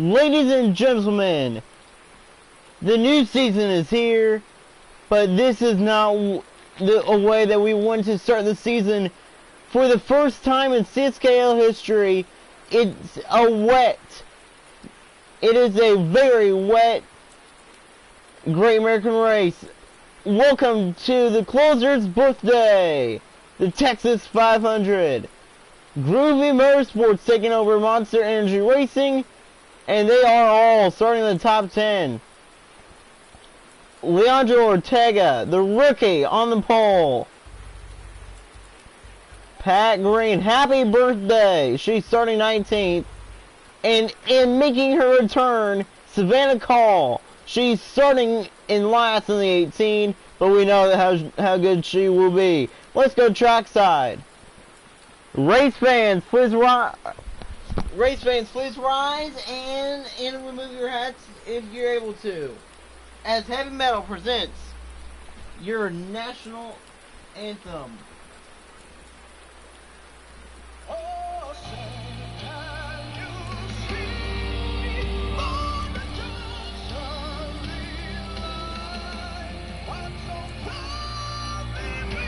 Ladies and gentlemen, the new season is here, but this is not a way that we want to start the season. For the first time in Cskl history, it's it is a very wet Great American Race. Welcome to the closer's birthday, the Texas 500. Groovy Motorsports taking over Monster Energy Racing, and they are all starting in the top 10. Leandro Ortega, the rookie, on the pole. Pat Green, happy birthday. She's starting 19th. And in making her return, Savannah Call. She's starting in last in the 18, but we know how good she will be. Let's go trackside. Race fans, please rise. And remove your hats if you're able to, as Heavy Metal presents your national anthem. Oh, can you see on the what's so proudly we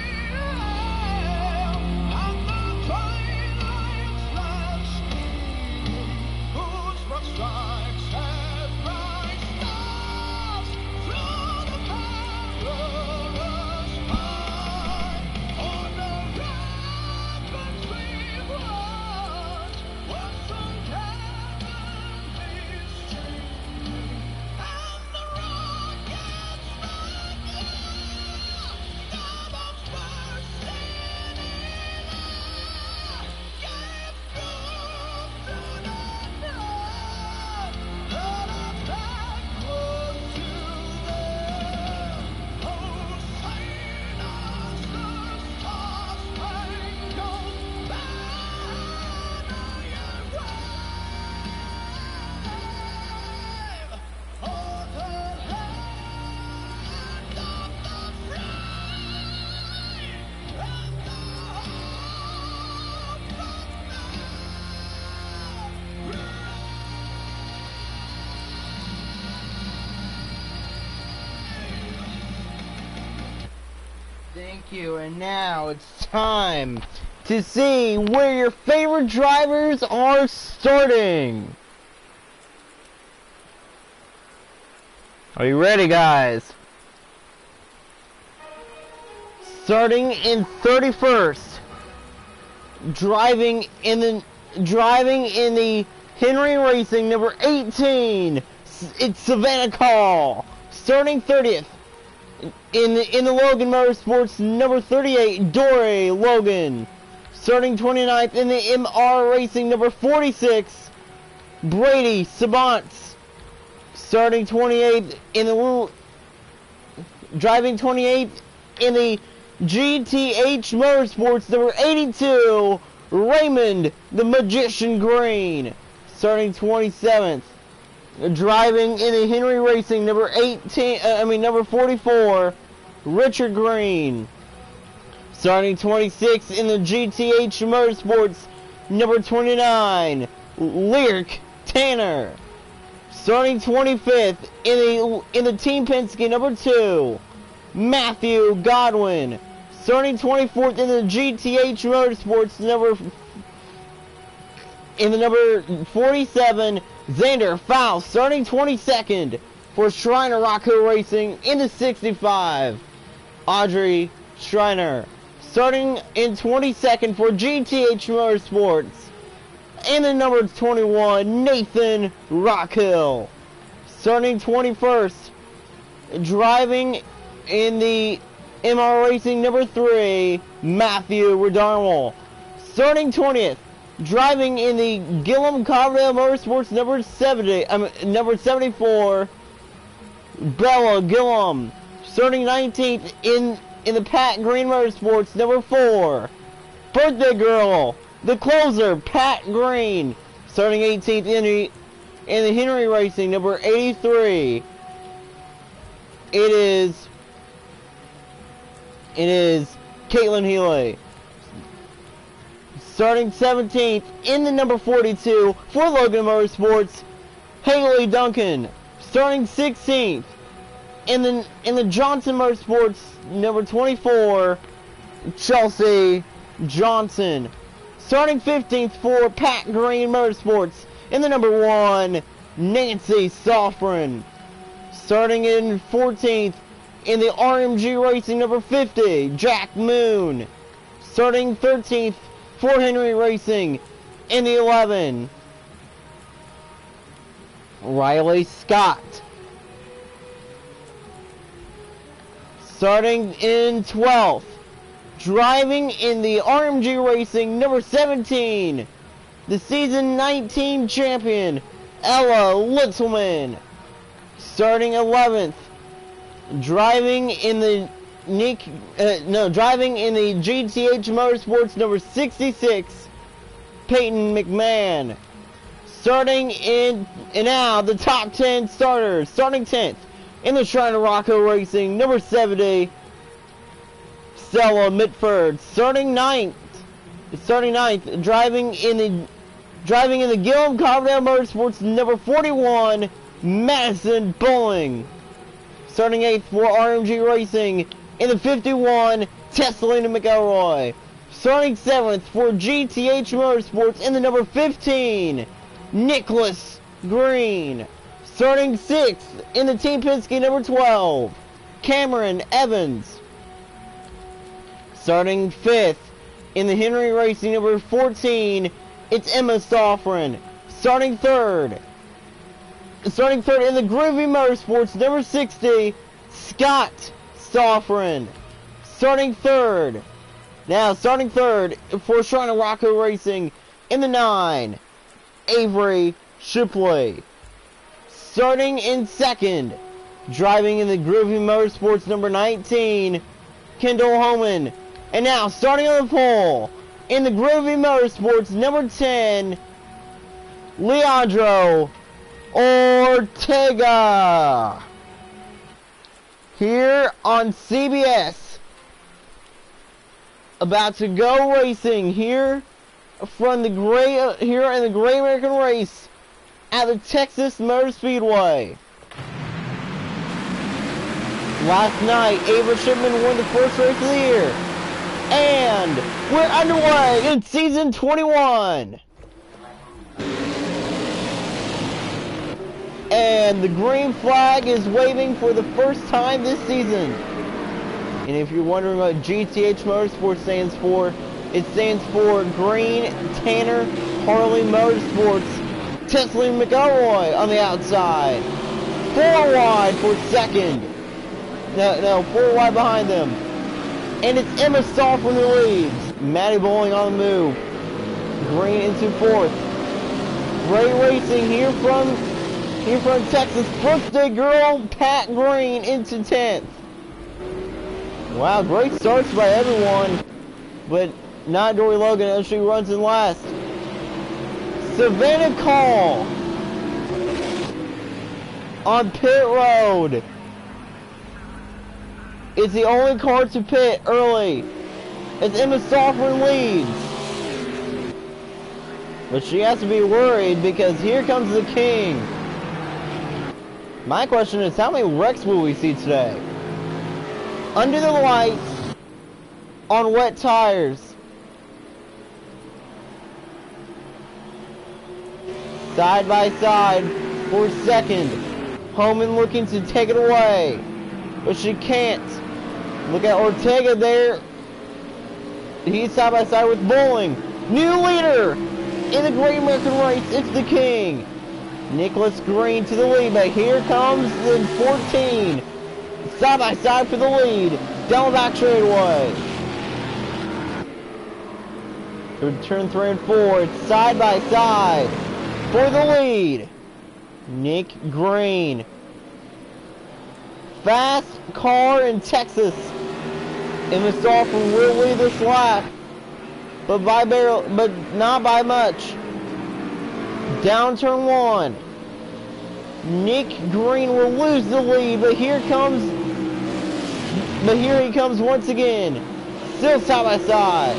have, and the twilight's last gleaming, whose broad stripes have bright stars through the perilous fight. On the ramparts we watch, was from heavenly streaming, and the rockets rang out, the bombs bursting in air, gave proof to the night that our flag was to them. Hosanna's the star-spangled banner yet wave, o'er the land of the free and the hope of Thank you, and now it's time to see where your favorite drivers are starting. Are you ready, guys? Starting in 31st, driving in the Henry Racing number 18, it's Savannah Call. Starting 30th. In the Logan Motorsports, number 38, Dory Logan. Starting 29th in the MR Racing, number 46, Brady Sabants. Starting 28th in the driving 28th in the GTH Motorsports, number 82, Raymond the Magician Green. Starting 27th. Driving in the Henry Racing, number 44, Richard Green. Starting 26th in the GTH Motorsports, number 29, Lyric Tanner. Starting 25th in the Team Penske, number 2, Matthew Godwin. Starting 24th in the GTH Motorsports, number 47, Xander Faust. Starting 22nd for Schreiner Rocco Racing in the 65, Audrey Schreiner. Starting in 22nd for GTH Motorsports in the number 21, Nathan Rockhill. Starting 21st, driving in the MR Racing number 3, Matthew Redarmal. Starting 20th, driving in the Gillum Carbondale Motorsports number 74, Bella Gillum. Starting 19th in the Pat Green Motorsports number 4, birthday girl, the closer, Pat Green. Starting 18th in the Henry Racing number 83, it is Caitlin Healy. Starting 17th in the number 42 for Logan Motorsports, Haley Duncan, starting 16th. In the Johnson Motorsports, number 24, Chelsea Johnson. Starting 15th for Pat Green Motorsports. In the number 1, Nancy Sofrin. Starting in 14th in the RMG Racing number 50, Jack Moon. Starting 13th for Henry Racing in the 11, Riley Scott. Starting in 12th, driving in the RMG Racing number 17, the season 19 champion, Ella Litzelman. Starting 11th, driving in the GTH Motorsports number 66, Peyton McMahon. Starting in, and now the top 10 starters. Starting 10th in the Shrine of Rocco Racing number 70, Stella Mitford. Starting 9th, driving in the Gillum Carbondale Motorsports number 41, Madison Bowling. Starting 8th for RMG Racing in the 51, Tessalina McElroy. Starting 7th for GTH Motorsports in the number 15, Nicholas Green. Starting 6th in the Team Penske number 12, Cameron Evans. Starting 5th in the Henry Racing number 14, it's Emma Stoffren. Starting 3rd in the Groovy Motorsports number 60, Scott Stoffren. Starting third for Shrine of Rocco Racing in the 9, Avery Shipley. Starting in 2nd, driving in the Groovy Motorsports number 19, Kendall Homan. And now starting on the pole in the Groovy Motorsports number 10, Leandro Ortega. Here on CBS, about to go racing here from the here in the Great American Race at the Texas Motor Speedway. Last night, Ava Shipman won the first race of the year, and we're underway in season 21. And the green flag is waving for the first time this season. And if you're wondering what GTH Motorsports stands for, it stands for Green Tanner Harley Motorsports. Tesla McElroy on the outside. 4 wide for second. No, 4 wide behind them. And it's Emma Stahl from the leads. Maddie Bowling on the move. Green into 4th. Ray Racing here from Texas. Birthday girl Pat Green into 10th. Wow, great starts by everyone, but not Dory Logan as she runs in last. Savannah Call on pit road. It's the only car to pit early as Emma Stoffren leads. But she has to be worried because here comes the king. My question is, how many wrecks will we see today? Under the lights, on wet tires. Side by side for second. Homan looking to take it away, but she can't. Look at Ortega there. He's side by side with Bowling. New leader in the Great American Race. It's the king. Nicholas Green to the lead, but here comes the 14. Side by side for the lead. Down the back straightaway. Turn 3 and 4. It's side by side for the lead. Nick Green. Fast car in Texas. Emma Stoffren will lead this lap, but not by much. Down turn 1. Nick Green will lose the lead, but here he comes once again. Still side by side.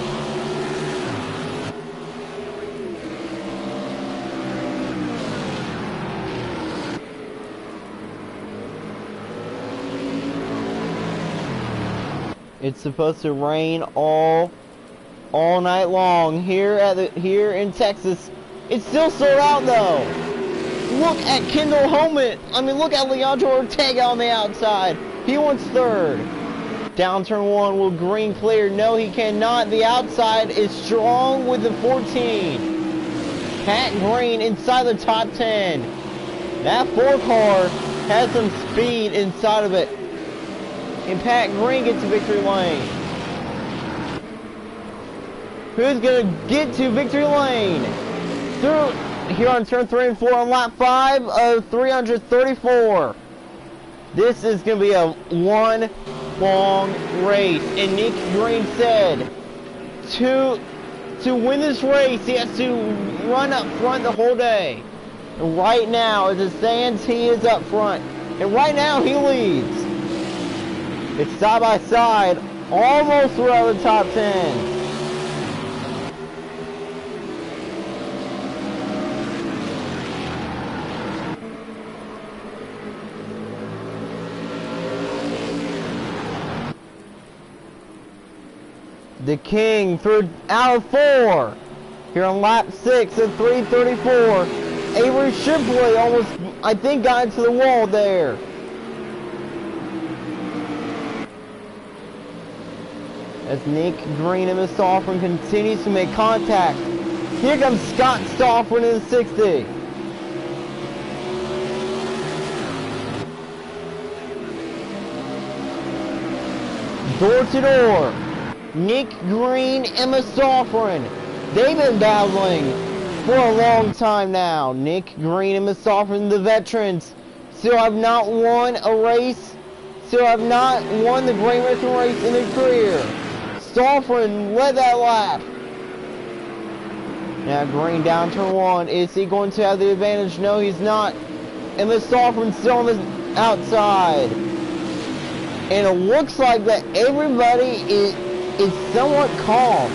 It's supposed to rain all night long here in Texas. It's still sold out though. Look at Kendall Homan. I mean, look at Leandro Ortega on the outside. He wants third. Down turn 1, will Green clear? No, he cannot. The outside is strong with the 14. Pat Green inside the top 10. That 4 car has some speed inside of it. And Pat Green gets to victory lane. Who's going to get to victory lane? Through here on turn 3 and 4 on lap 5 of 334. This is going to be a one long race. And Nick Green said to win this race, he has to run up front the whole day. And right now, as it stands, he is up front. And right now, he leads. It's side by side, almost throughout the top 10. The King through out of 4. Here on lap 6 at 334. Avery Shipley almost, I think, got into the wall there. As Nick Green and Miss Stoffren continues to make contact. Here comes Scott Stoffren in the 60. Door to door. Nick Green, Emma Stoffren. They've been battling for a long time now. Nick Green, Emma Stoffren, the veterans, still have not won a race. Still have not won the Great American race in their career. Stoffren led that lap. Now Green down turn 1. Is he going to have the advantage? No, he's not. Emma Stoffren still on the outside. And it looks like that everybody is somewhat calm.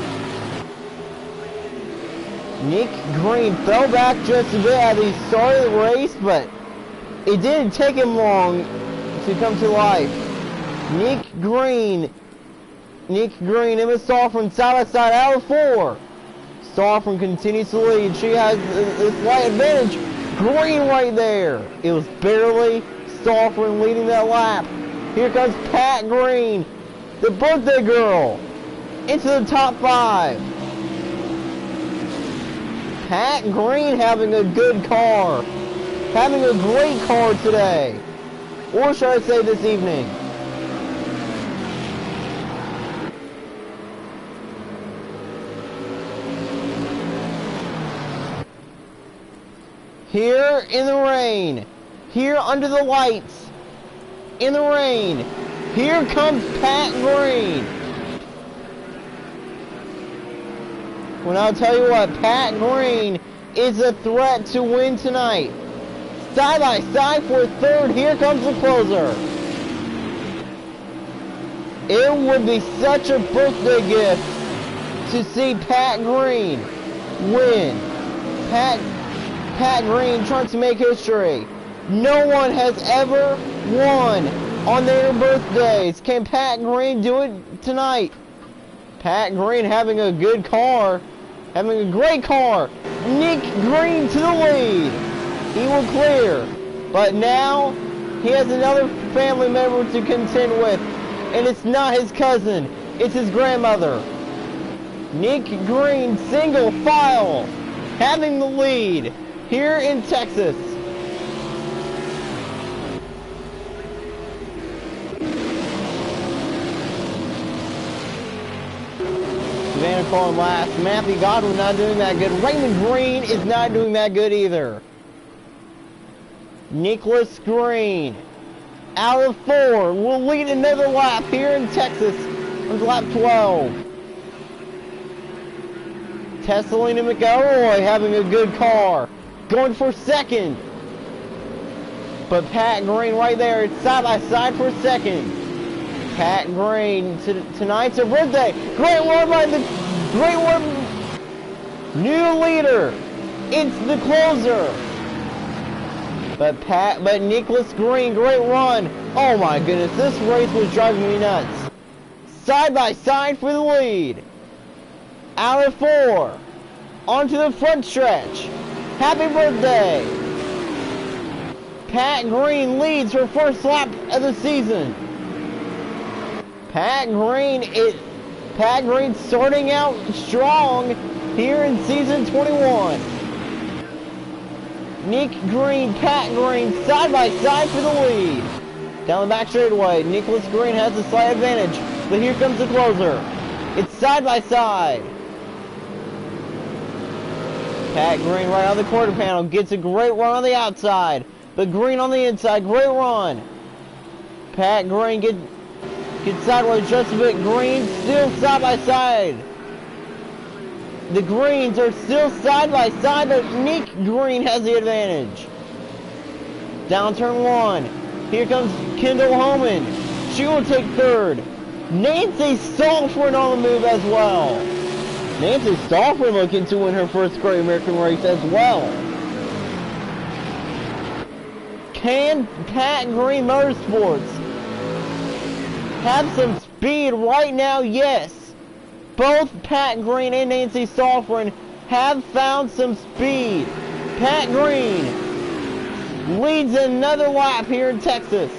Nick Green fell back just a bit as he started the race, but it didn't take him long to come to life. Nick Green, Emma Stoffren side by side out of 4. Stoffren continues to lead. She has a slight advantage. Green right there. It was barely Stoffren leading that lap. Here comes Pat Green, the birthday girl, into the top 5. Pat Green having a good car. Having a great car today. Or should I say this evening. Here in the rain. Here under the lights. In the rain. Here comes Pat Green. Well, I'll tell you what, Pat Green is a threat to win tonight. Side by side for 3rd. Here comes the closer. It would be such a birthday gift to see Pat Green win. Pat Green trying to make history. No one has ever won on their birthdays. Can Pat Green do it tonight? Pat Green having a good car. Having a great car. Nick Green to the lead. He will clear. But now he has another family member to contend with. And it's not his cousin. It's his grandmother. Nick Green single file. Having the lead here in Texas. Savannah calling last. Matthew Godwin not doing that good. Raymond Green is not doing that good either. Nicholas Green out of 4 will lead another lap here in Texas on lap 12. Tessalina McElroy having a good car. Going for 2nd. But Pat Green right there. It's side by side for 2nd. Pat Green, tonight's her birthday. Great one by the new leader. It's the closer. But Nicholas Green, great run. Oh my goodness, this race was driving me nuts. side by side for the lead. Out of 4. Onto the front stretch. Happy birthday. Pat Green leads her first lap of the season. Pat Green starting out strong here in season 21. Nick Green, Pat Green, side by side for the lead. Down the back straightaway, Nicholas Green has a slight advantage, but here comes the closer. It's side by side. Pat Green right on the quarter panel, gets a great run on the outside, but Green on the inside, great run. Pat Green gets sideways just a bit. Green still side by side. The Greens are still side by side, but Nick Green has the advantage. Down turn 1. Here comes Kendall Homan. She will take 3rd. Nancy Stolford on the move as well. Nancy Stolford looking to win her first Great American race as well. Can Pat Green Motorsports have some speed right now? Yes. Both Pat Green and Nancy Stolford have found some speed. Pat Green leads another lap here in Texas.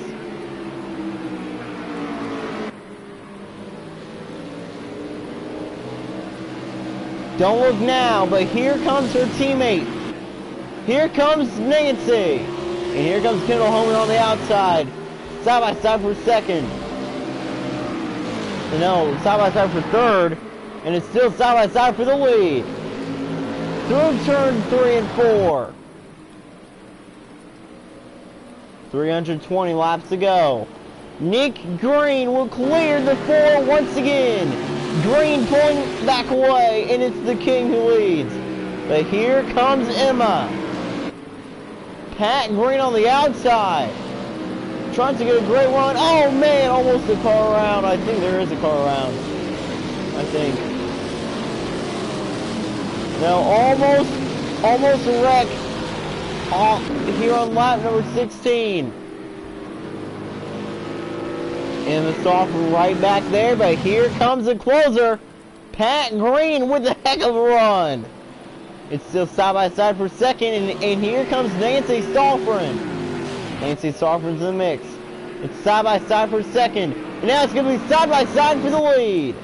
Don't look now, but here comes her teammate. Here comes Nancy. And here comes Kendall Homan on the outside. Side by side for 2nd. No, side by side for 3rd. And it's still side by side for the lead. Through turn 3 and 4. 320 laps to go. Nick Green will clear the 4 once again. Green pulling back away, and it's the King who leads. But here comes Emma. Pat Green on the outside. Trying to get a great run. Oh man, almost a car around. I think there is a car around. I think. No, almost a wreck here on lap number 16. And the sophomore right back there, but here comes the closer. Pat Green with a heck of a run. It's still side by side for 2nd, and here comes Nancy Stolford. Nancy Stolford's in the mix. It's side by side for 2nd, and now it's going to be side by side for the lead.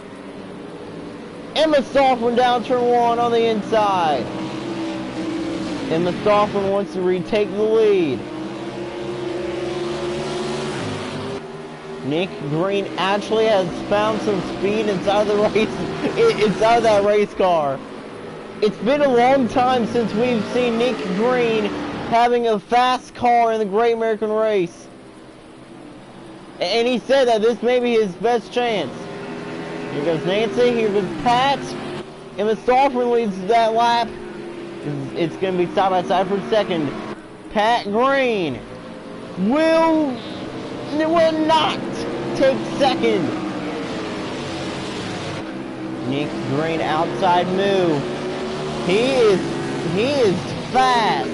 Emma Stolford down turn 1 on the inside. Emma Stolford wants to retake the lead. Nick Green actually has found some speed inside of the race, inside of that race car. It's been a long time since we've seen Nick Green having a fast car in the Great American Race. And he said that this may be his best chance. Here goes Nancy, here goes Pat. Emma Stolford leads that lap. It's going to be side by side for 2nd. Pat Green will not take 2nd. Nick Green outside move. He is fast.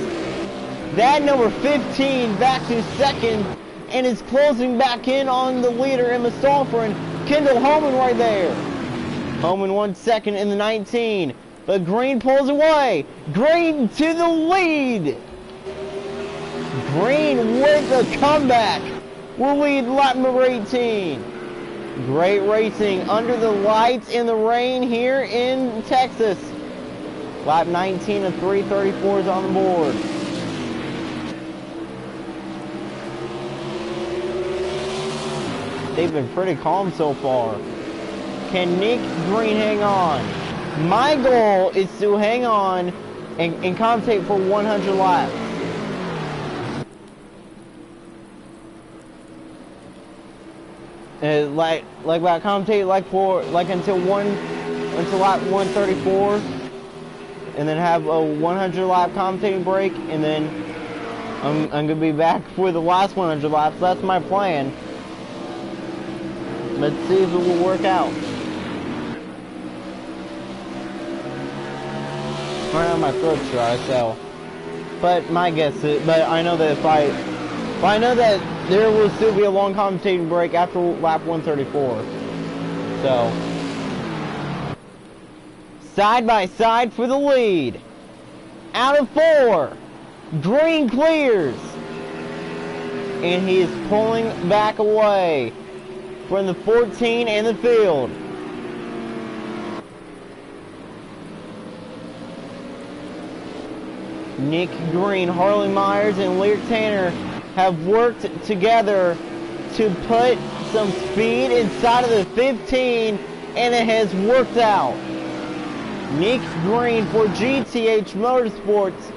That number 15 back to 2nd and is closing back in on the leader, Emma Stolford. Kendall Homan right there. Homan won 2nd in the 19, but Green pulls away. Green to the lead. Green with a comeback will lead lap number 18. Great racing under the lights in the rain here in Texas. Lap 19 of 3:34 is on the board. They've been pretty calm so far. Can Nick Green hang on? My goal is to hang on and commentate for 100 laps. Like I commentate until lap 134, and then have a 100 lap commentating break, and then I'm gonna be back for the last 100 laps. That's my plan. Let's see if it will work out. Right on my throat dry, so. But my guess is, but I know that I know that there will still be a long commentating break after lap 134. So, side by side for the lead. Out of 4, Green clears. And he is pulling back away from the 14 and the field. Nick Green, Harley Myers, and Lear Tanner have worked together to put some speed inside of the 15, and it has worked out. Nick Green for GTH Motorsports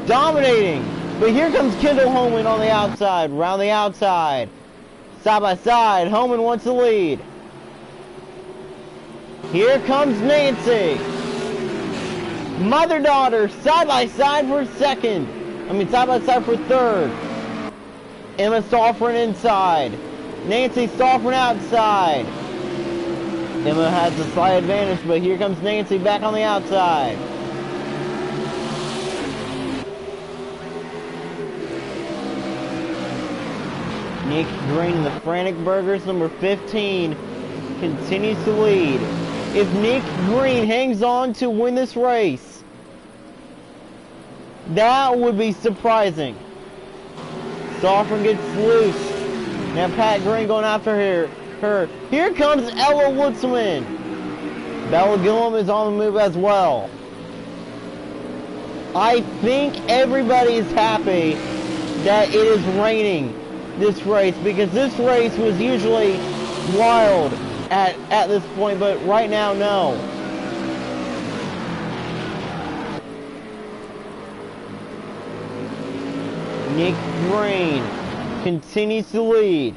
dominating. But here comes Kendall Holman on the outside, round the outside. Side by side, Holman wants the lead. Here comes Nancy. Mother-daughter, side by side for second. Side by side for third. Emma Stoffren inside. Nancy Stoffren outside. Emma has a slight advantage, but here comes Nancy back on the outside. Nick Green in the Frantic Burgers, number 15, continues to lead. If Nick Green hangs on to win this race, that would be surprising. Stoffren gets loose. Now Pat Green going after her. Here comes Ella Woodsman. Bella Gillum is on the move as well. I think everybody is happy that it is raining this race, because this race was usually wild at this point, but right now, no. Nick Green continues to lead.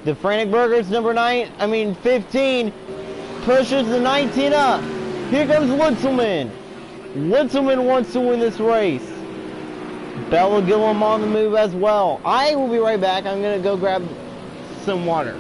The Frantic Burgers, number 15, pushes the 19 up. Here comes Woodsman. Woodsman wants to win this race. Bella Gillum on the move as well. I will be right back. I'm going to go grab some water.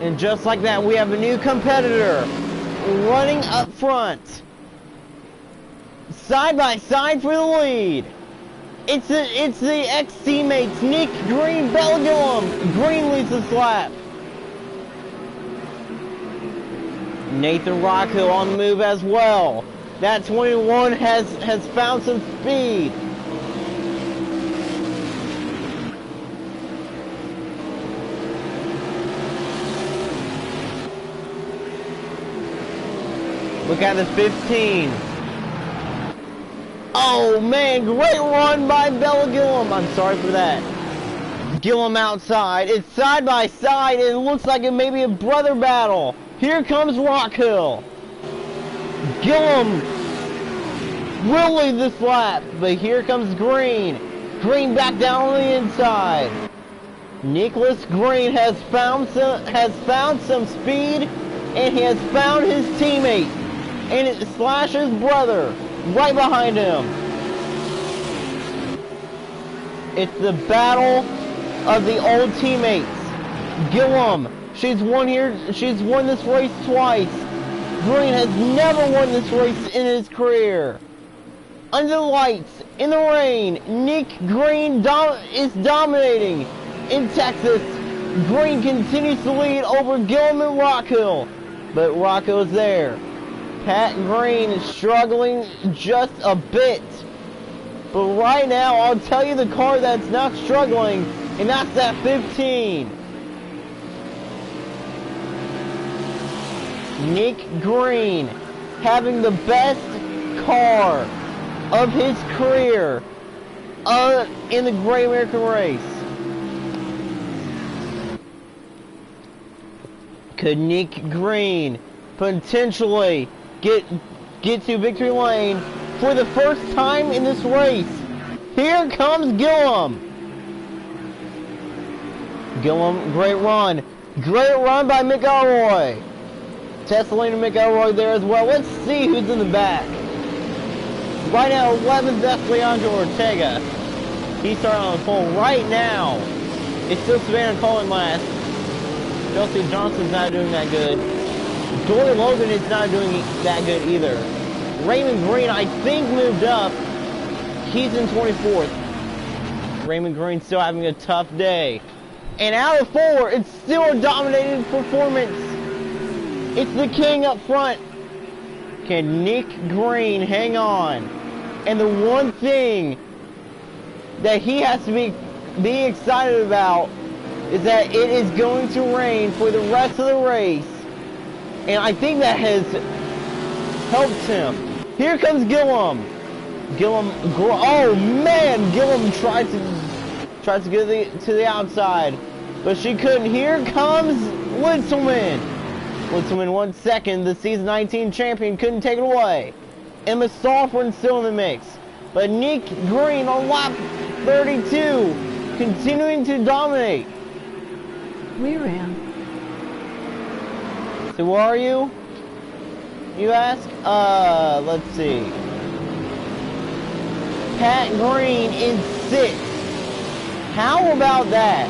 And just like that, we have a new competitor running up front. Side by side for the lead. It's the ex-teammates, Nick Green, Bella Gillum. Green leads this lap. Nathan Rockhill on the move as well. That 21 has found some speed. Look at the 15. Oh man, great run by Bella Gillum. I'm sorry for that. Gillum outside. It's side by side. It looks like it may be a brother battle. Here comes Rockhill. Gillum will lead this lap, but here comes Green. Green back down on the inside. Nicholas Green has found some speed, and he has found his teammate, and it Slash's brother right behind him. It's the battle of the old teammates. Gillum, she's won this race twice. Green has never won this race in his career. Under the lights, in the rain, Nick Green is dominating. In Texas, Green continues to lead over Gillum and Rockhill, but Rockhill's there. Pat Green is struggling just a bit. But right now, I'll tell you the car that's not struggling, and that's that 15. Nick Green having the best car of his career in the Great American Race. Could Nick Green potentially get to victory lane for the first time in this race? Here comes Gillum. Gillum, great run. Great run by Mick Elroy. Tessalina Mick Elroy there as well. Let's see who's in the back. Right now, 11th, that's Leandro Ortega. He's starting on the pole right now. It's still Savannah Cole in last. Chelsea Johnson's not doing that good. Dory Logan is not doing that good either. Raymond Green, I think, moved up. He's in 24th. Raymond Green still having a tough day. And out of 4, it's still a dominating performance. It's the king up front. Can Nick Green hang on? And the one thing that he has to be excited about is that it is going to rain for the rest of the race. And I think that has helped him. Here comes Gillum. Oh man, Gillum tried to get to the outside, but she couldn't. Here comes Litzelman. Litzelman 1 second. The season 19 champion couldn't take it away. Emma Stolfren still in the mix, but Nick Green on lap 32, continuing to dominate. We ran. So where are you? You ask? Let's see. Pat Green in 6th. How about that?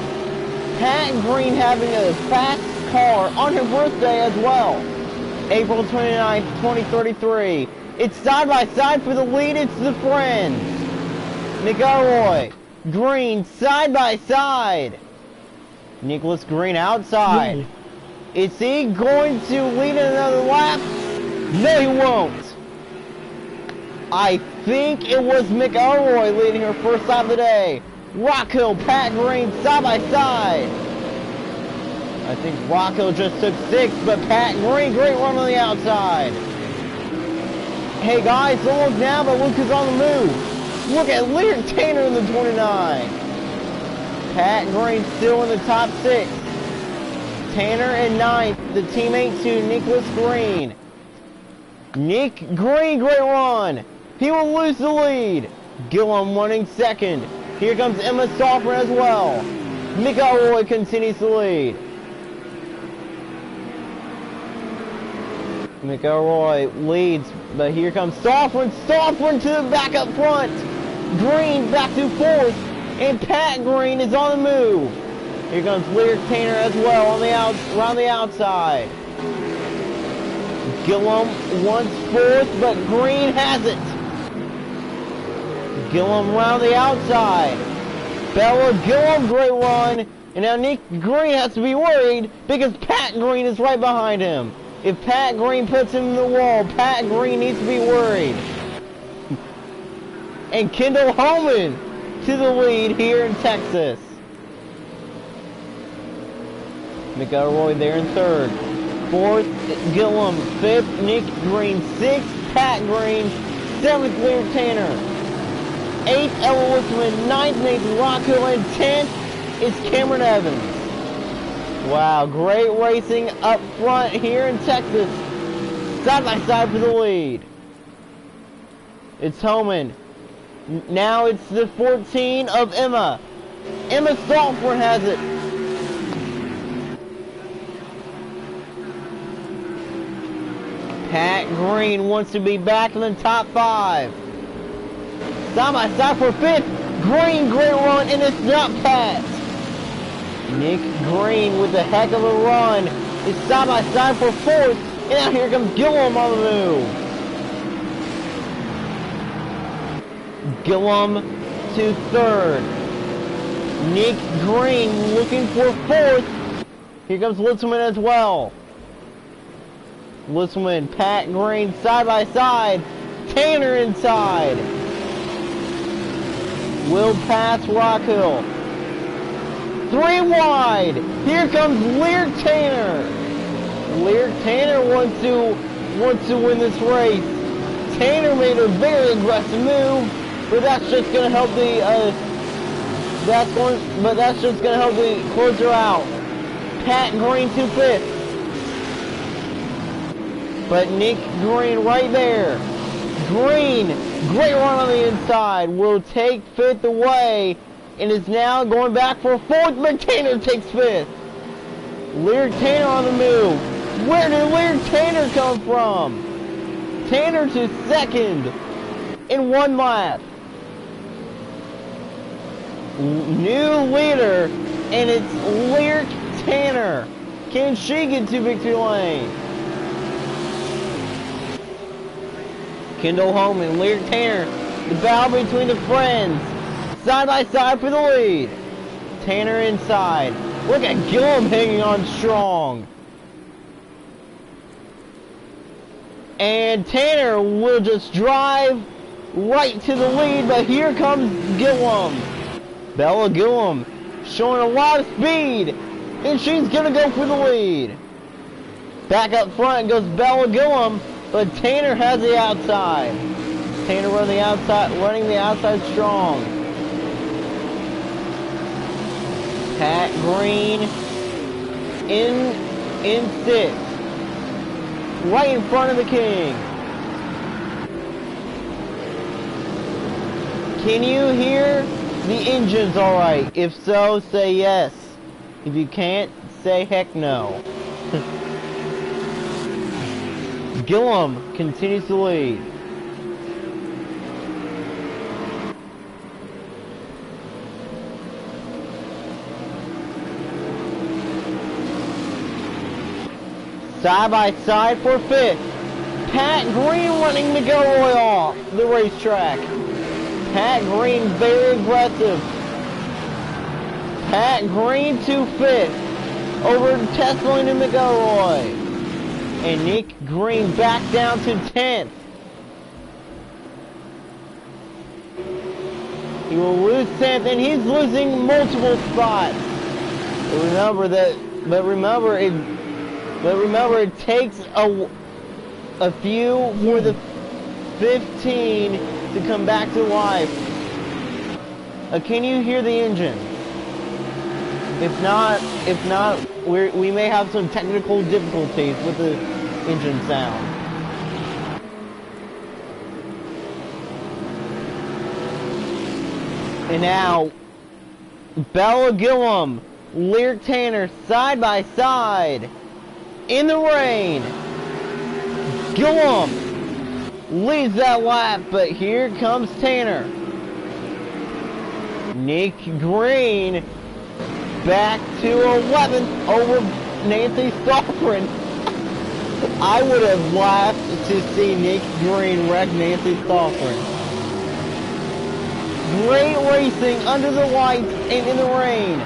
Pat Green having a fast car on her birthday as well. April 29th, 2033. It's side by side for the lead. It's the friends. Mick Elroy, Green side by side. Nicholas Green outside. Yeah. Is he going to lead another lap? No, he won't. I think it was Mick Elroy leading her first lap of the day. Rockhill, Pat Green side by side. I think Rockhill just took 6th, but Pat Green, great run on the outside. Hey guys, don't look now, but look who's on the move. Look at Lear Tanner in the 29. Pat Green still in the top 6. Tanner in 9th, the teammate to Nicholas Green. Nick Green, great run. He will lose the lead. Gillum running 2nd. Here comes Emma Stolfren as well. Mick Elroy continues to lead. Mick Elroy leads, but here comes Stolfren. Stolfren to the back up front. Green back to 4th, and Pat Green is on the move. Here comes Lear Tanner as well on the around the outside. Gillum wants 4th, but Green has it. Gillum around the outside. Bella Gillum, great run. And now Nick Green has to be worried because Pat Green is right behind him. If Pat Green puts him in the wall, Pat Green needs to be worried. And Kendall Holman to the lead here in Texas. Mick Elroy there in 3rd. 4th, Gillum. 5th, Nick Green. 6th, Pat Green. 7th, Lear Tanner. 8th, Ella Litzman. 9th, Nathan Rockhill. And 10th is Cameron Evans. Wow, great racing up front here in Texas. Side by side for the lead. It's Holman. Now it's the 14 of Emma. Emma Stolfren has it. Pat Green wants to be back in the top 5. Side by side for 5th. Green, great run, and it's not Pat. Nick Green with a heck of a run is side by side for fourth, and now here comes Gillum on the move. Gillum to third. Nick Green looking for fourth. Here comes Litzman as well. Litzman, Pat Green side by side. Tanner inside. Will pass Rockhill. 3 wide. Here comes Lear Tanner. Lear Tanner wants to win this race. Tanner made a very aggressive move, but that's just going to help the closer out. Pat Green to fifth. But Nick Green right there. Green, great run on the inside, will take fifth away and is now going back for fourth, but Tanner takes fifth. Lear Tanner on the move. Where did Lear Tanner come from? Tanner to second in 1 lap. New leader, and it's Lear Tanner. Can she get to victory lane? Kendall Holman, Lear Tanner, the battle between the friends. Side by side for the lead. Tanner inside. Look at Gillum hanging on strong. And Tanner will just drive right to the lead, but here comes Gillum. Bella Gillum showing a lot of speed, and she's going to go for the lead. Back up front goes Bella Gillum, but Tanner has the outside. Tanner running the outside strong. Pat Green in sixth. Right in front of the King. Can you hear the engines all right? If so, say yes. If you can't, say heck no. Gillum continues to lead. Side by side for fifth. Pat Green running McElroy off the racetrack. Pat Green very aggressive. Pat Green to fifth over Tesla and McElroy. And Nick Green back down to 10th. He will lose 10th, and he's losing multiple spots. But remember, it takes a few for the 15 to come back to life. Can you hear the engine? If not, we may have some technical difficulties with the engine sound. And now, Bella Gillum, Lear Tanner, side by side, in the rain. Gillum leads that lap, but here comes Tanner. Nick Green back to 11th over Nancy Stoffren. I would have laughed to see Nick Green wreck Nancy Stoffren. Great racing under the lights and in the rain.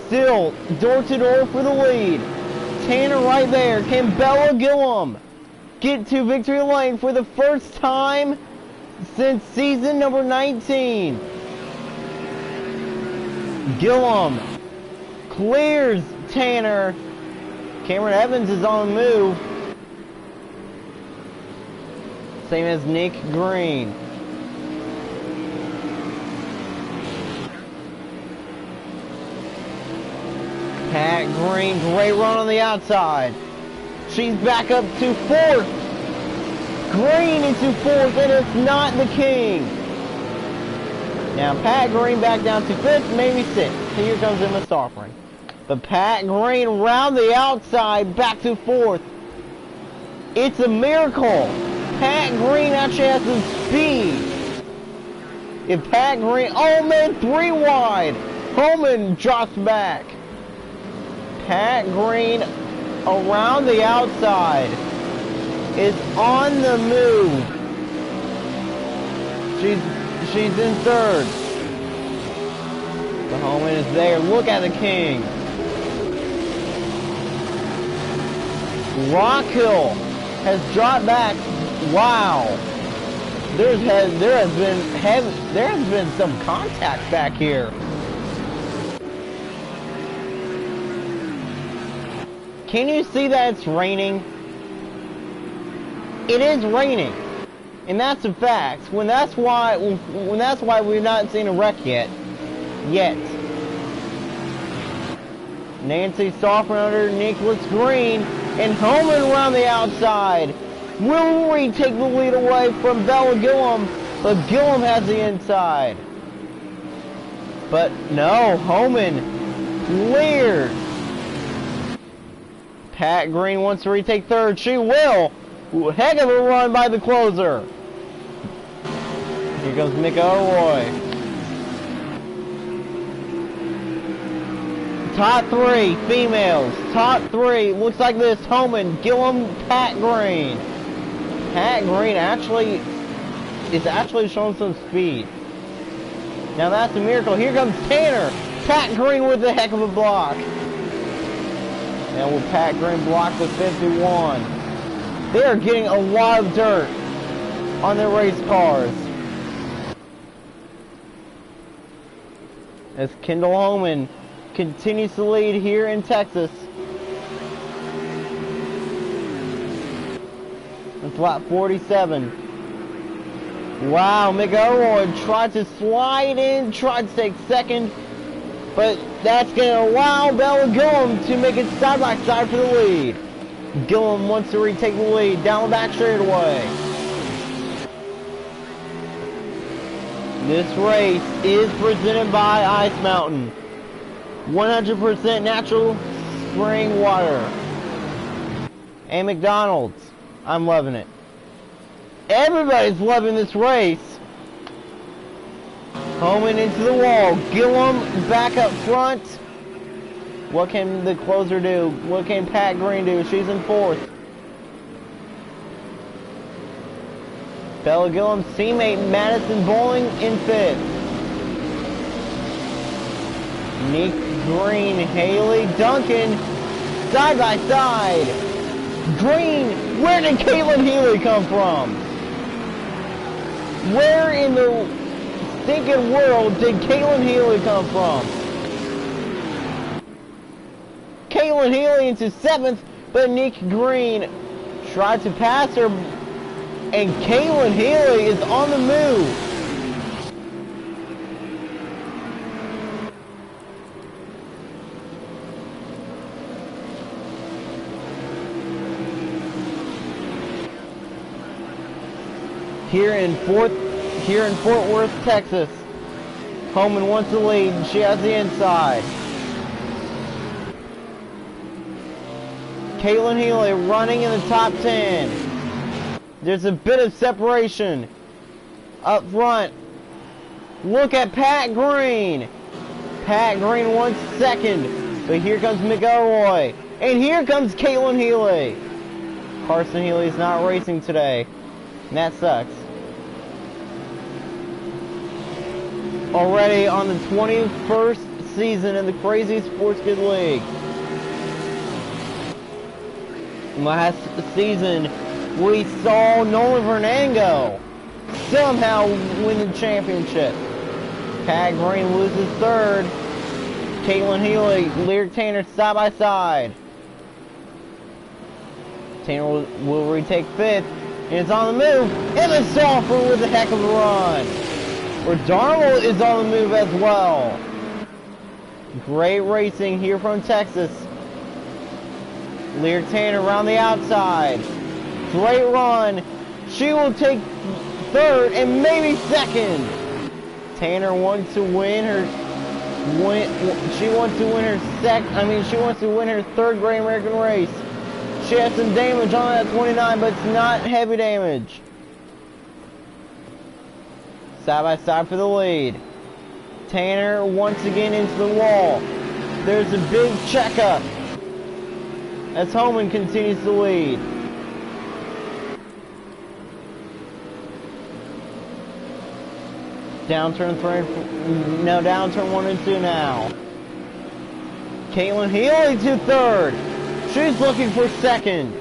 Still door to door for the lead. Tanner right there. Can Bella Gillum get to victory lane for the first time since season number 19? Gillum clears Tanner. Cameron Evans is on the move. Same as Nick Green. Pat Green, great run on the outside. She's back up to fourth. Green into fourth, and it's not the King. Now Pat Green back down to fifth, maybe sixth. Here comes Emma Stoffren. But Pat Green round the outside, back to fourth. It's a miracle. Pat Green actually has some speed. If Pat Green, oh man, 3 wide. Homan drops back. Pat Green around the outside is on the move. She's in third. The Homan is there. Look at the King. Rockhill has dropped back. Wow. There has been some contact back here. Can you see that it's raining? It is raining, and that's a fact. When that's why we've not seen a wreck yet. Nancy Soffer under Nicholas Green, and Homan around the outside. Will we take the lead away from Bella Gillum? But Gillum has the inside. But no, Homan cleared. Pat Green wants to retake third. She will. Heck of a run by the closer. Here goes Mick Elroy. Top three females. Top three looks like this: Homan, Gillum, Pat Green. Pat Green is actually showing some speed. Now that's a miracle. Here comes Tanner. Pat Green with a heck of a block. Now will Pat Green block the 51? They are getting a lot of dirt on their race cars. As Kendall Homan continues to lead here in Texas. It's lap 47. Wow, Mick Elroy tried to slide in, tried to take second, but that's going to allow Bella Gillum to make it side by side for the lead. Gillum wants to retake the lead down the back straightaway. This race is presented by Ice Mountain. 100% natural spring water. And McDonald's. I'm loving it. Everybody's loving this race. Homan into the wall. Gillum back up front. What can the closer do? What can Pat Green do? She's in fourth. Bella Gillum's teammate Madison Bowling in fifth. Nick Green, Haley Duncan, side by side. Green, where did Caitlin Healy come from? Where in the stinking world did Caitlin Healy come from? Caitlin Healy into seventh, but Nick Green tried to pass her, and Caitlin Healy is on the move. Here in Fort Worth, Texas. Homan wants the lead, and she has the inside. Caitlin Healy running in the top 10. There's a bit of separation up front. Look at Pat Green. Pat Green wants second, but here comes Mick Elroy, and here comes Caitlin Healy. Carson Healy's not racing today, and that sucks. Already on the 21st season in the Crazy Sports Kid League. Last season, we saw Nolan Vernango somehow win the championship. Pat Green loses third. Caitlin Healy, Lyric Tanner side by side. Tanner will retake fifth, and it's on the move. Emma Stoffer with a heck of a run. Darnell is on the move as well. Great racing here from Texas. Lyric Tanner around the outside. Great run. She will take third and maybe second. Tanner wants to win her. She wants to win her third Great American race. She has some damage on that 29, but it's not heavy damage. Side by side for the lead. Tanner once again into the wall. There's a big checkup as Holman continues to lead. Downturn 1 and 2 now. Caitlin Healy to third. She's looking for second.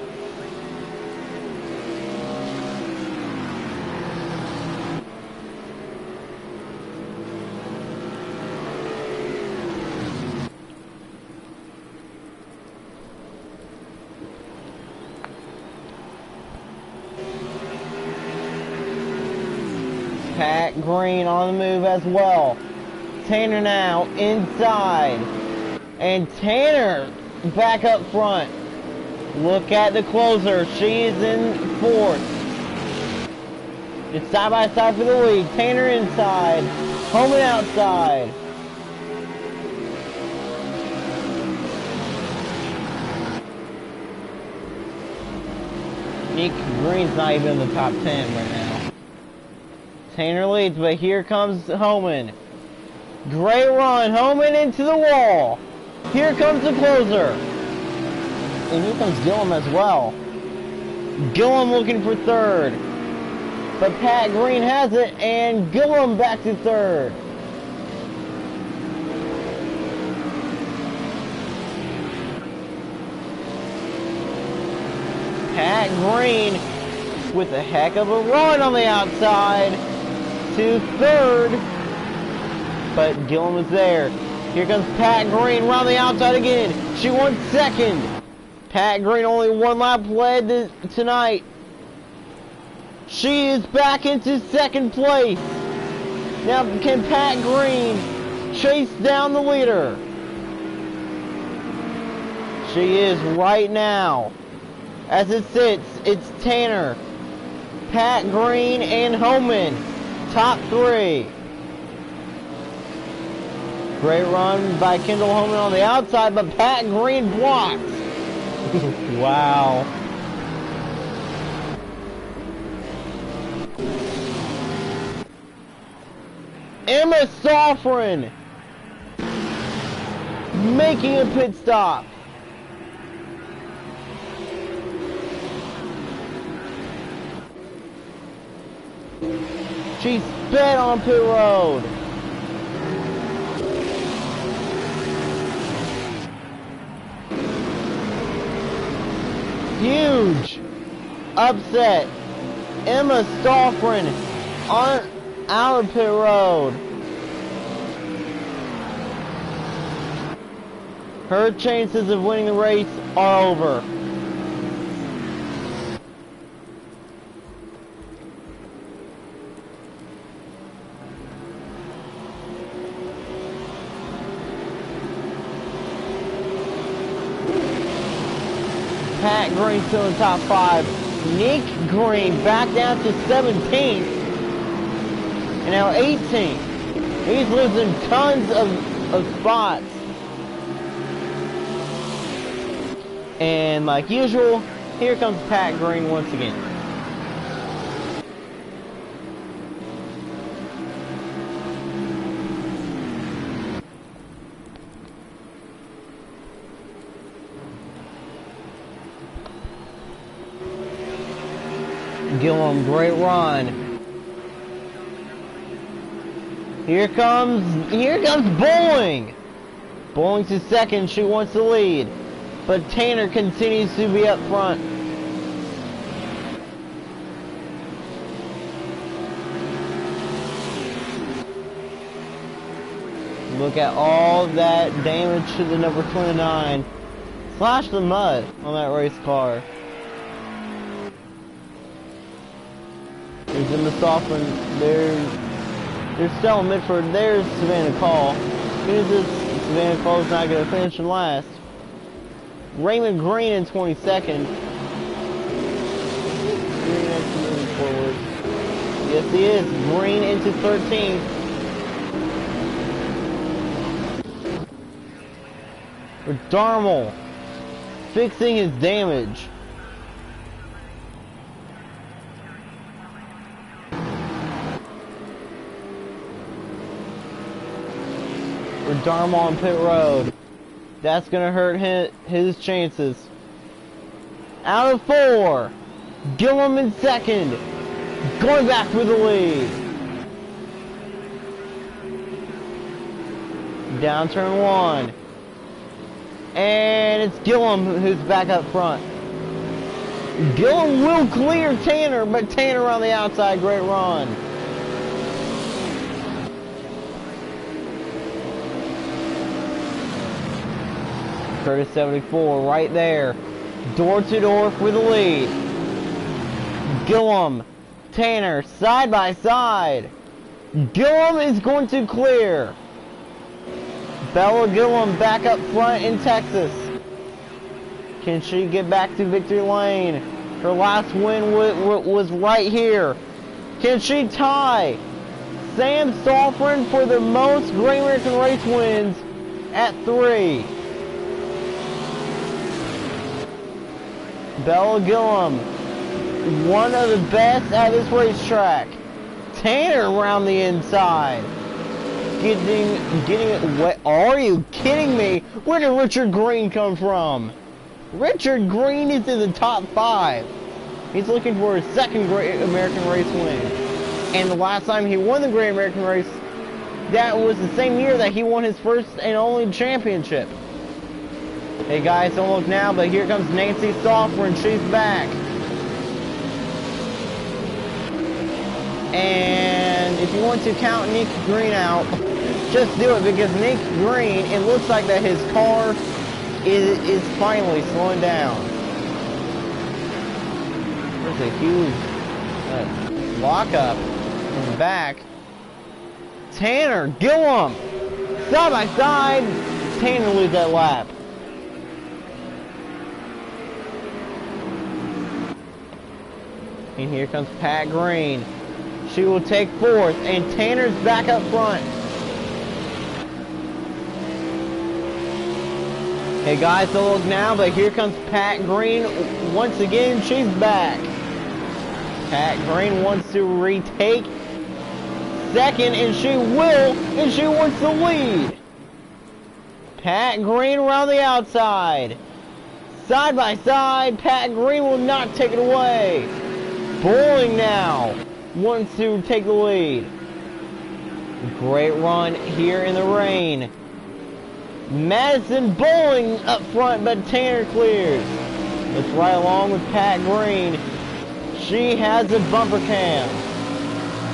Pat Green on the move as well. Tanner now inside. And Tanner back up front. Look at the closer. She is in fourth. It's side by side for the lead. Tanner inside. Holman outside. Nick Green's not even in the top 10 right now. Tanner leads, but here comes Holman. Great run. Holman into the wall. Here comes the closer. And here comes Gillum as well. Gillum looking for third. But Pat Green has it, and Gillum back to third. Pat Green with a heck of a run on the outside to third. But Gillum is there. Here comes Pat Green around the outside again. She won second. Pat Green only one lap led tonight. She is back into second place. Now can Pat Green chase down the leader? She is right now. As it sits, it's Tanner, Pat Green, and Holman. Top three. Great run by Kendall Holman on the outside, but Pat Green blocks. Wow. Emma Sofrin making a pit stop. She sped on pit road. Huge upset. Emma Sofrin on out of pit road. Her chances of winning the race are over. Pat Green still in the top 5. Nick Green back down to 17th. And now 18th. He's losing tons of spots. And like usual, here comes Pat Green once again. Gillum, great run. Here comes Bowling. Bowling to second, she wants to lead. But Tanner continues to be up front. Look at all that damage to the number 29. Slash the mud on that race car. There's Emma Sofrin. There's Stella Mitford. There's Savannah Call. Who's this? Savannah Call's not going to finish in last. Raymond Green in 22nd. Green actually moving forward. Yes, he is. Green into 13th. For Darmel fixing his damage. Dharma on pit road. That's gonna hurt his chances. Out of 4. Gillum in second. Going back for the lead. Down turn 1. And it's Gillum who's back up front. Gillum will clear Tanner, but Tanner on the outside. Great run. Curtis 74 right there. Door to door for the lead. Gillum, Tanner, side by side. Gillum is going to clear. Bella Gillum back up front in Texas. Can she get back to victory lane? Her last win was right here. Can she tie Sam Stalfrin for the most Great American Race wins at 3? Bella Gillum, one of the best at this racetrack. Tanner around the inside. Getting it wet. Are you kidding me? Where did Richard Green come from? Richard Green is in the top 5. He's looking for his second Great American Race win. And the last time he won the Great American Race, that was the same year that he won his first and only championship. Hey guys, don't look now, but here comes Nancy Stalfrin. She's back. And if you want to count Nick Green out, just do it, because Nick Green, it looks like that his car is finally slowing down. There's a huge lockup in the back. Tanner, Gillum, side by side. Tanner lose that lap. And here comes Pat Green. She will take 4th, and Tanner's back up front. Hey guys, don't look now, but here comes Pat Green. Once again, she's back. Pat Green wants to retake 2nd, and she will, and she wants the lead. Pat Green around the outside. Side by side, Pat Green will not take it away. Bowling now wants to take the lead. Great run here in the rain. Madison Bowling up front, but Tanner clears. It's right along with Pat Green. She has a bumper cam.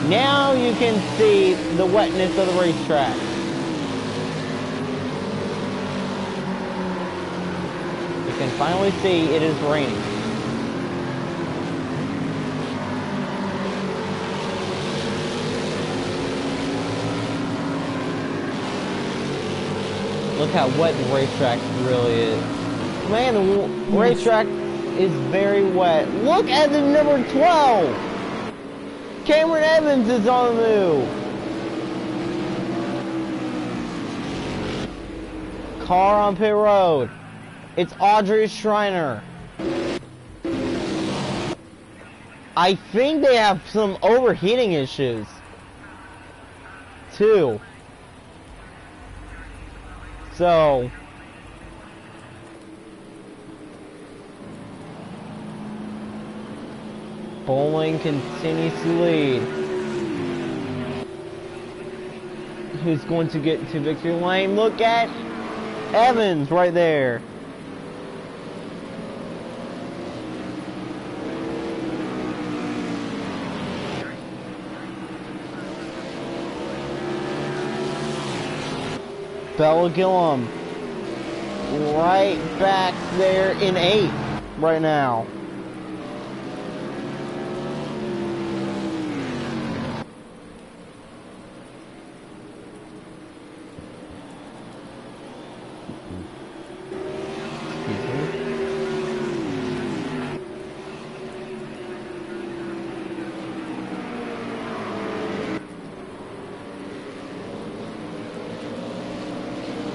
Now you can see the wetness of the racetrack. You can finally see it is raining. Look how wet the racetrack really is. Man, the racetrack is very wet. Look at the number 12. Cameron Evans is on the move. Car on pit road. It's Audrey Schreiner. I think they have some overheating issues, too. So, Bowling continues to lead. Who's going to get to victory lane? Look at Evans right there. Bella Gillum right back there in 8th right now.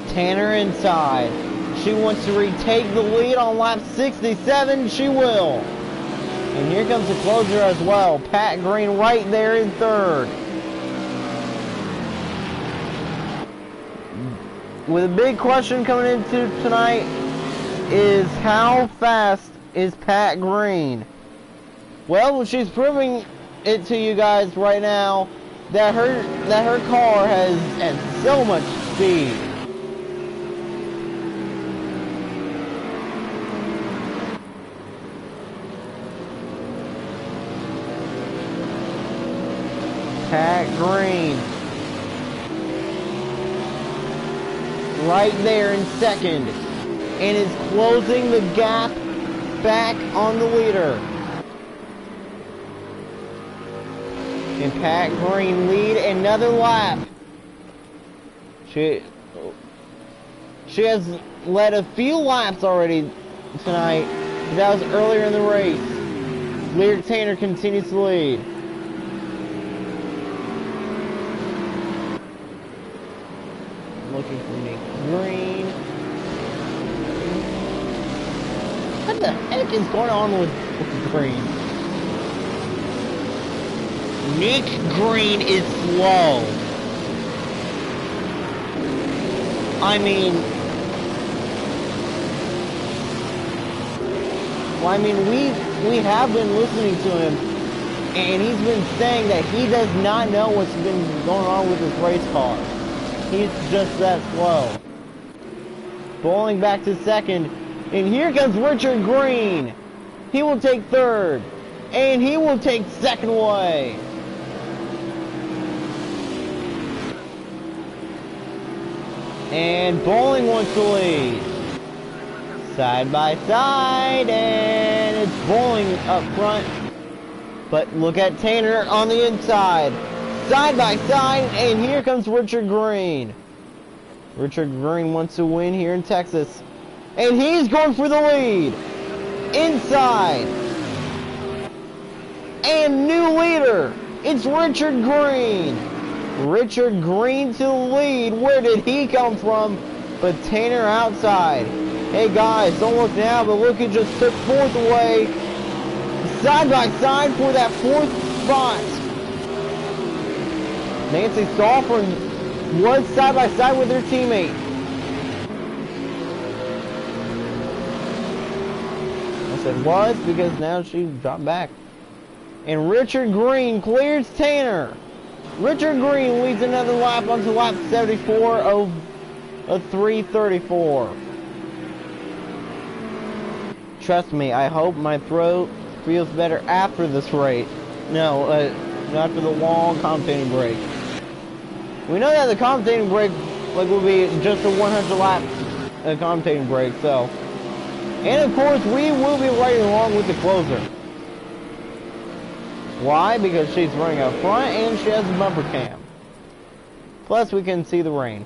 Tanner inside. She wants to retake the lead on lap 67. She will. And here comes the closer as well. Pat Green right there in 3rd. with a big question coming into tonight is how fast is Pat Green? Well, she's proving it to you guys right now that her car has so much speed. Pat Green right there in second and is closing the gap back on the leader. And Pat Green lead another lap. She has led a few laps already tonight. That was earlier in the race. Lyric Tanner continues to lead. Looking for Nick Green. What the heck is going on with Green? Nick Green is slow. I mean, we have been listening to him, and he's been saying that he does not know what's been going on with his race car. He's just that slow. Bowling back to second, and here comes Richard Green. He will take third, and he will take second away. And Bowling wants to lead. Side by side, and it's Bowling up front. But look at Tanner on the inside. Side by side, and here comes Richard Green. Richard Green wants to win here in Texas. And he's going for the lead. Inside. And new leader. It's Richard Green. Richard Green to the lead. Where did he come from? But Tanner outside. Hey guys, don't look now, but look, he just took fourth away. Side by side for that fourth spot. Nancy Stolfren was side by side with her teammate. I said was because now she dropped back. And Richard Green clears Tanner. Richard Green leads another lap onto lap 74 of a 3:34. Trust me, I hope my throat feels better after this race. No, after the long commentating break. We know that the commentating break will be just a 100 lap commentating break, so. And of course, we will be riding along with the closer. Why? Because she's running up front and she has a bumper cam. Plus, we can see the rain.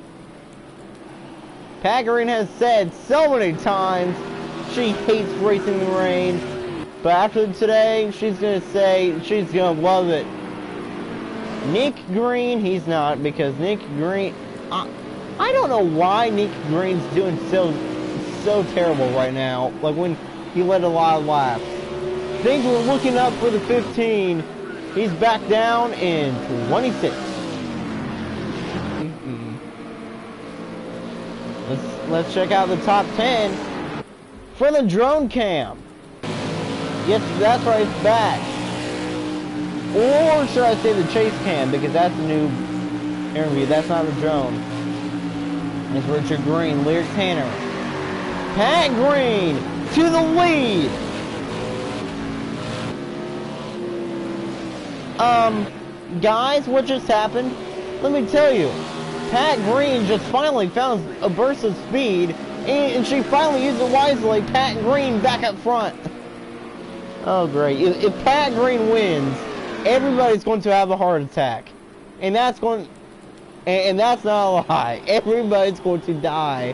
Pat Green has said so many times she hates racing in the rain. But after today, she's going to say she's going to love it. Nick Green, he's not, because Nick Green, I don't know why Nick Green's doing so terrible right now, like when he led a lot of laps. Things were looking up for the 15. He's back down in 26. Let's check out the top 10 for the drone cam. Yes, that's right, it's back. Or should I say the chase cam, because that's a new interview. That's not a drone. It's Richard Green, Lyric Tanner. Pat Green to the lead. Guys, what just happened? Let me tell you. Pat Green just finally found a burst of speed, and she finally used it wisely. Pat Green back up front. Oh, great. If Pat Green wins, everybody's going to have a heart attack. And that's going... And that's not a lie. Everybody's going to die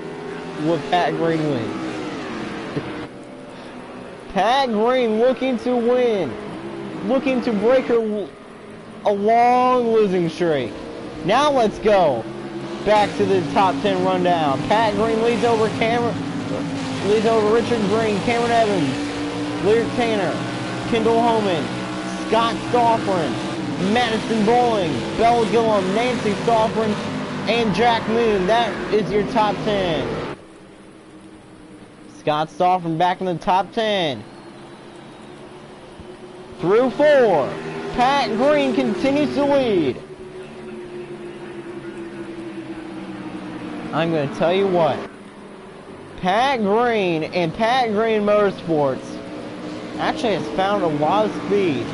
when Pat Green wins. Pat Green looking to win. Looking to break a long losing streak. Now let's go back to the top 10 rundown. Pat Green leads over Richard Green, Cameron Evans, Lyric Tanner, Kendall Homan, Scott Stolfren, Madison Bowling, Bella Gillum, Nancy Stolfren, and Jack Moon. That is your top 10. Scott Stoffman back in the top 10. Through 4. Pat Green continues to lead. I'm going to tell you what. Pat Green and Pat Green Motorsports actually has found a lot of speed.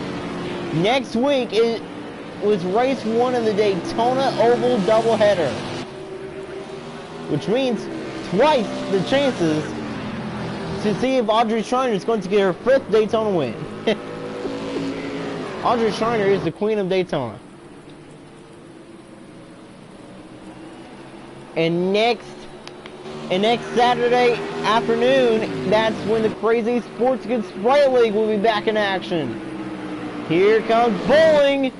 Next week it was race 1 of the Daytona Oval doubleheader, which means twice the chances to see if Audrey Schreiner is going to get her 5th Daytona win. Audrey Schreiner is the queen of Daytona. And next Saturday afternoon, that's when the Crazy Sports Goods Sprite League will be back in action. Here comes Bowling.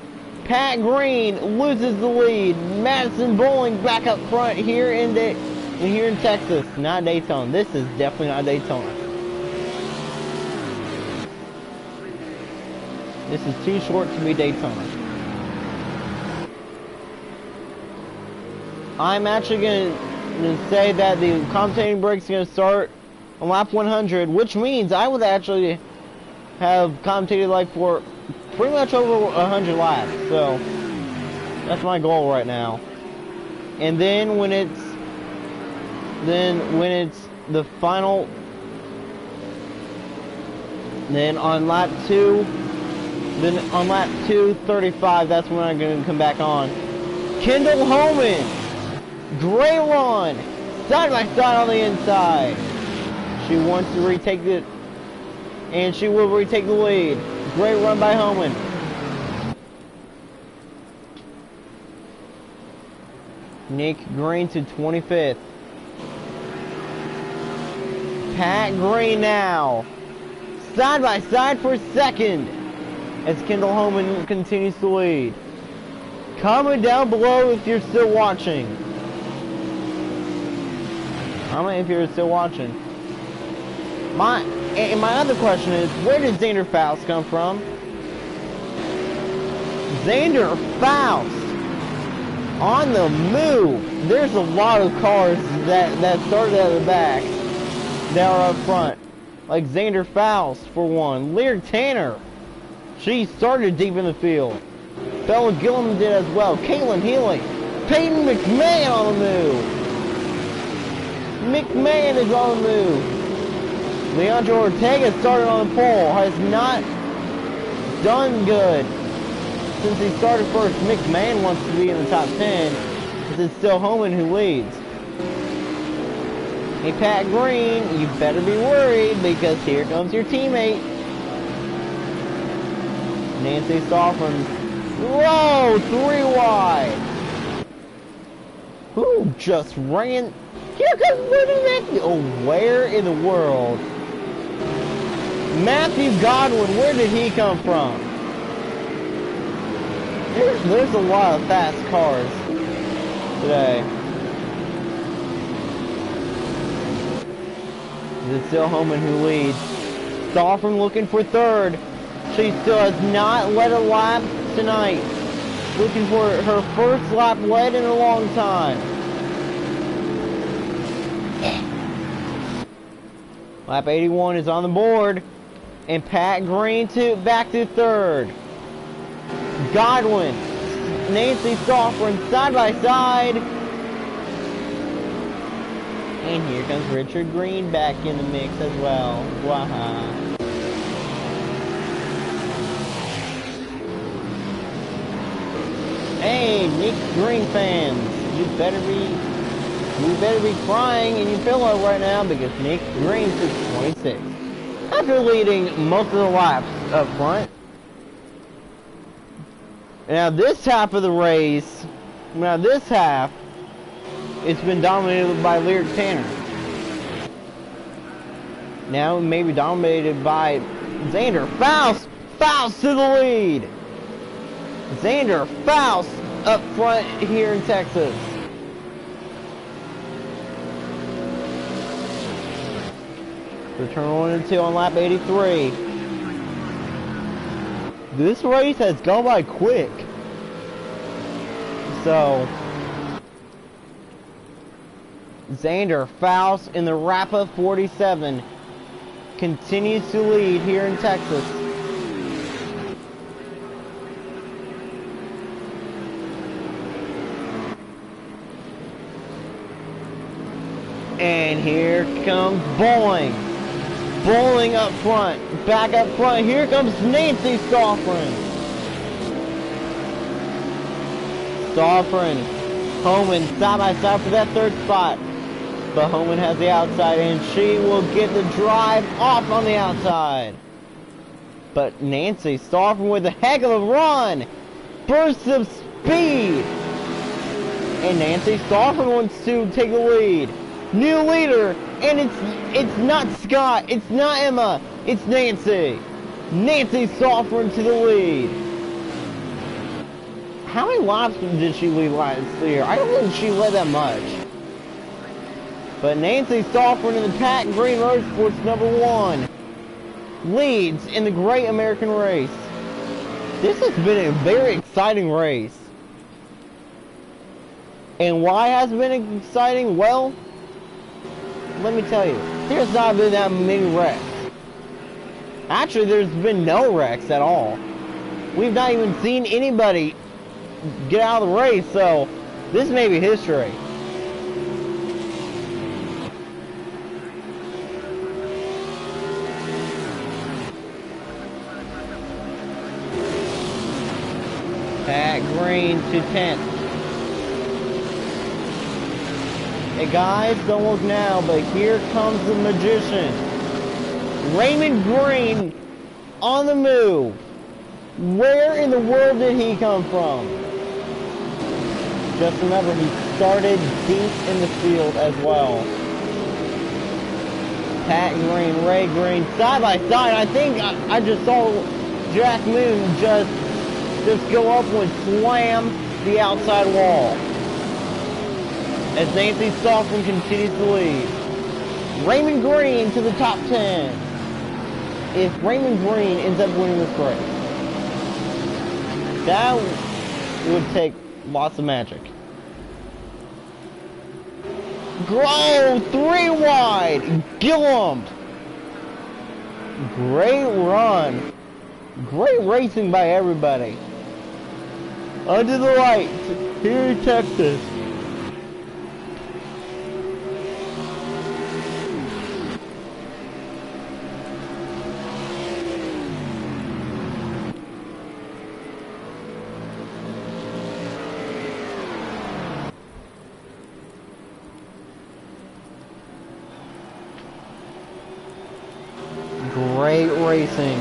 Pat Green loses the lead. Madison Bowling back up front here in Texas. Not Daytona. This is definitely not Daytona. This is too short to be Daytona. I'm actually going to say that the commentating break is going to start on lap 100, which means I would actually have commentated like for pretty much over 100 laps. So that's my goal right now. And then when it's the final, then on lap 235, that's when I'm going to come back on. Kendall Holman, great run, side by side on the inside. She wants to retake it, and she will retake the lead. Great run by Holman. Nick Green to 25th. Pat Green now, side by side for second, as Kendall Holman continues to lead. Comment down below if you're still watching. Comment if you're still watching. My other question is, where did Xander Faust come from? Xander Faust on the move. There's a lot of cars that started at the back that are up front. Like Xander Faust for one. Lyric Tanner. She started deep in the field. Bella Gillum did as well. Caitlin Healy. Peyton McMahon on the move. McMahon is on the move. Leandro Ortega started on the pole. Has not done good since he started first. McMahon wants to be in the top 10. It's still Holman who leads. Hey, Pat Green, you better be worried because here comes your teammate. Nancy Stoffman. Whoa, 3 wide. Who just ran? Here comes Matthew. Oh, where in the world? Matthew Godwin, where did he come from? There's a lot of fast cars today. It's still Holman who leads. Stoffman looking for third. She still has not led a lap tonight. Looking for her first lap led in a long time. Lap 81 is on the board. And Pat Green back to third. Godwin, Nancy Stoffman side by side. And here comes Richard Green back in the mix as well. Wow. Hey, Nick Green fans, you better be crying in your pillow right now because Nick Green's is 26. After leading most of the laps up front. Now this half of the race, it's been dominated by Lyric Tanner. Now maybe dominated by Xander Faust. Faust to the lead. Xander Faust up front here in Texas. So turn 1 and 2 on lap 83. This race has gone by quick. So Xander Faust in the Rappa 47 continues to lead here in Texas. And here comes Bowling. Bowling up front. Back up front. Here comes Nancy Stoffren. Stoffren. Homan side by side for that third spot. But Homan has the outside and she will get the drive off on the outside. But Nancy Stoffren with a heck of a run. Burst of speed. And Nancy Stoffren wants to take the lead. New leader, and it's not Scott, it's not Emma, it's Nancy. Nancy Stoffren to the lead. How many laps did she lead last year? I don't think she led that much. But Nancy Stoffren in the Pat Green Motorsports #1 leads in the Great American Race. This has been a very exciting race. And why has it been exciting? Well, let me tell you, there's not been that many wrecks. Actually, there's been no wrecks at all. We've not even seen anybody get out of the race, so this may be history. Pat Green to 10th. Hey guys, don't look now, but here comes the magician. Raymond Green on the move. Where in the world did he come from? Just remember, he started deep in the field as well. Pat Green, Ray Green, side by side. I think I just saw Jack Moon just go up and slam the outside wall. As Nancy Stoffren continues to lead. Raymond Green to the top 10. If Raymond Green ends up winning this race, that would take lots of magic. Grow 3 wide. Gillum. Great run. Great racing by everybody. Under the lights here in Texas. Great racing.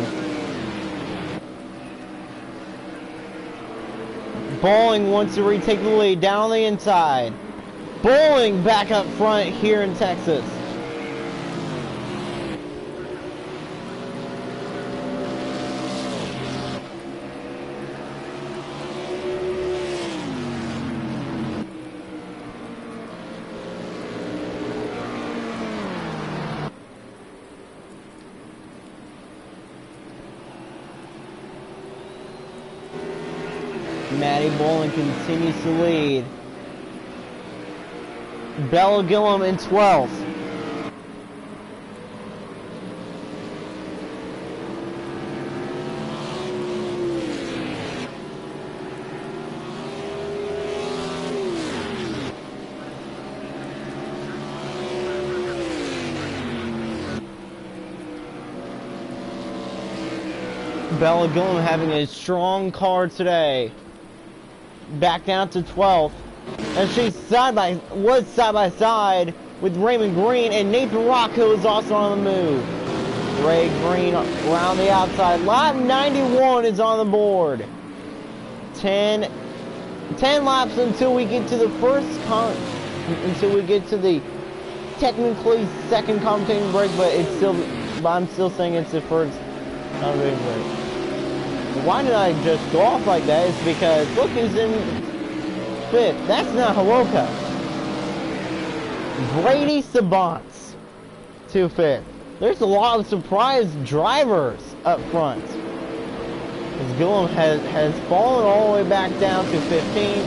Bowling wants to retake the lead down on the inside. Bowling back up front here in Texas. Maddie Bowling continues to lead. Bella Gillum in 12th. Bella Gillum having a strong car today. Back down to 12th, and she's side by side with Raymond Green, and Nathan Rocco is also on the move. Ray Green around the outside. Lap 91 is on the board. 10 laps until we get to the technically second commentating break, but I'm still saying it's the first commentating break. Why did I just go off like that? It's because, look, he's in 5th. That's not Hiroka. Brady Sabants to 5th. There's a lot of surprise drivers up front. As Gillum has fallen all the way back down to 15th.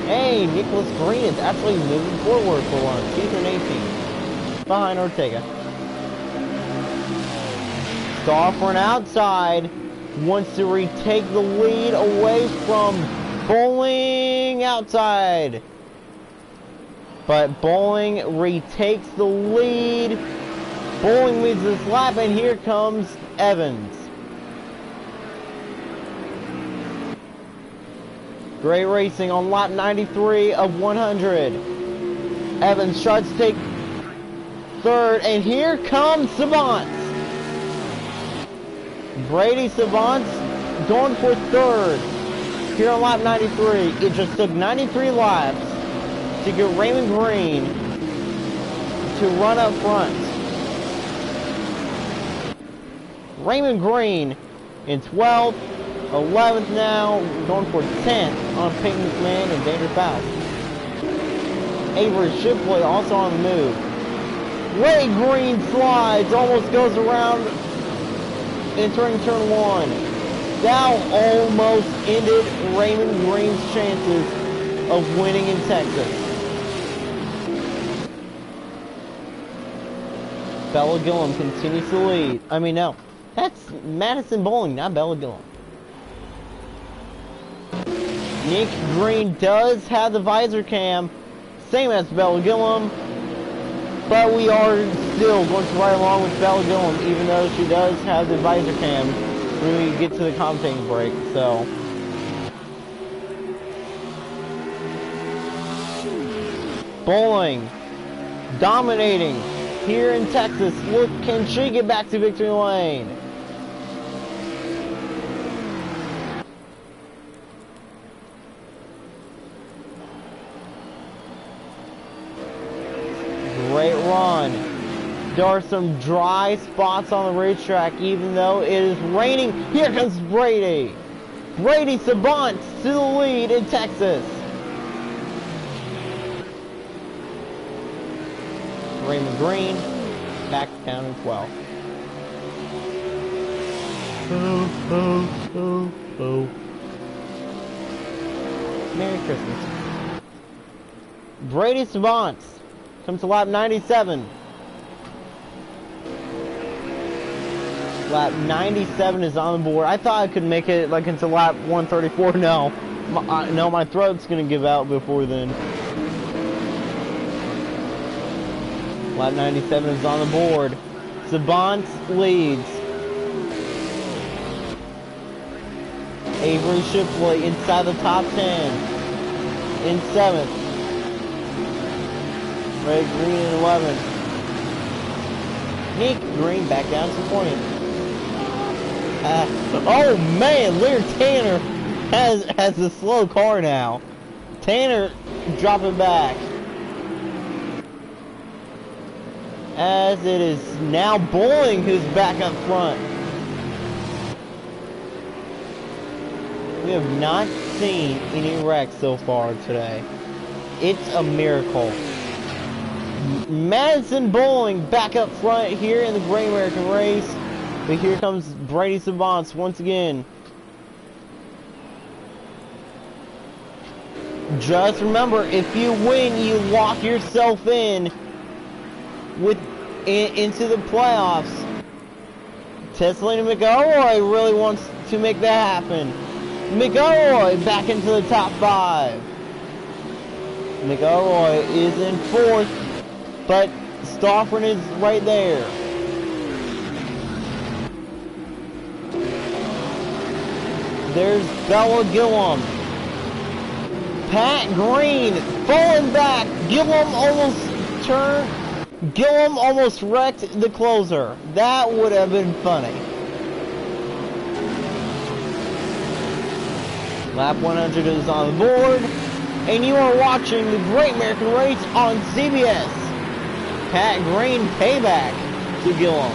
Hey, Nicholas Green is actually moving forward for once. He's an 18. Behind Ortega. Stoffern outside. Wants to retake the lead away from Bowling outside. But Bowling retakes the lead. Bowling leads this lap, and here comes Evans. Great racing on lap 93 of 100. Evans tries to take third, and here comes Savants. Brady Savants going for third here on lap 93. It just took 93 laps to get Raymond Green to run up front. Raymond Green in 12th, 11th now, going for 10th on Peyton McMahon and Danger Faust. Avery Shipley also on the move. Ray Green slides, almost goes around entering turn 1. Now almost ended Raymond Green's chances of winning in Texas. Bella Gillum continues to lead. I mean, no. That's Madison Bowling, not Bella Gillum. Nick Green does have the visor cam, same as Bella Gillum, but we are still going to ride along with Bella Gillum, even though she does have the visor cam when we get to the commentating break. So, Bowling dominating here in Texas. Look, can she get back to victory lane? Great run. There are some dry spots on the racetrack, even though it is raining. Here comes Brady. Brady Savant to the lead in Texas. Raymond Green back down in 12th. Oh. Merry Christmas. Brady Savant comes to lap 97. Lap 97 is on the board. I thought I could make it like into lap 134. No, my throat's gonna give out before then. Lap 97 is on the board. Savant leads. Avery Shipley inside the top 10. In 7th. Ray Green in 11th. Nick Green back down to 20th. Oh man, Lear Tanner has a slow car now. Tanner dropping back. As it is now Bowling who's back up front. We have not seen any wrecks so far today. It's a miracle. Madison Bowling back up front here in the Great American Race. But here comes Brady Savants once again. Just remember, if you win, you lock yourself in into the playoffs. Teslina McElroy really wants to make that happen. McElroy back into the top 5. McElroy is in 4th, but Stoffern is right there. There's Bella Gillum. Pat Green falling back. Gillum almost wrecked the closer. That would have been funny. Lap 100 is on the board, and you are watching the Great American Race on CBS. Pat Green payback to Gillum.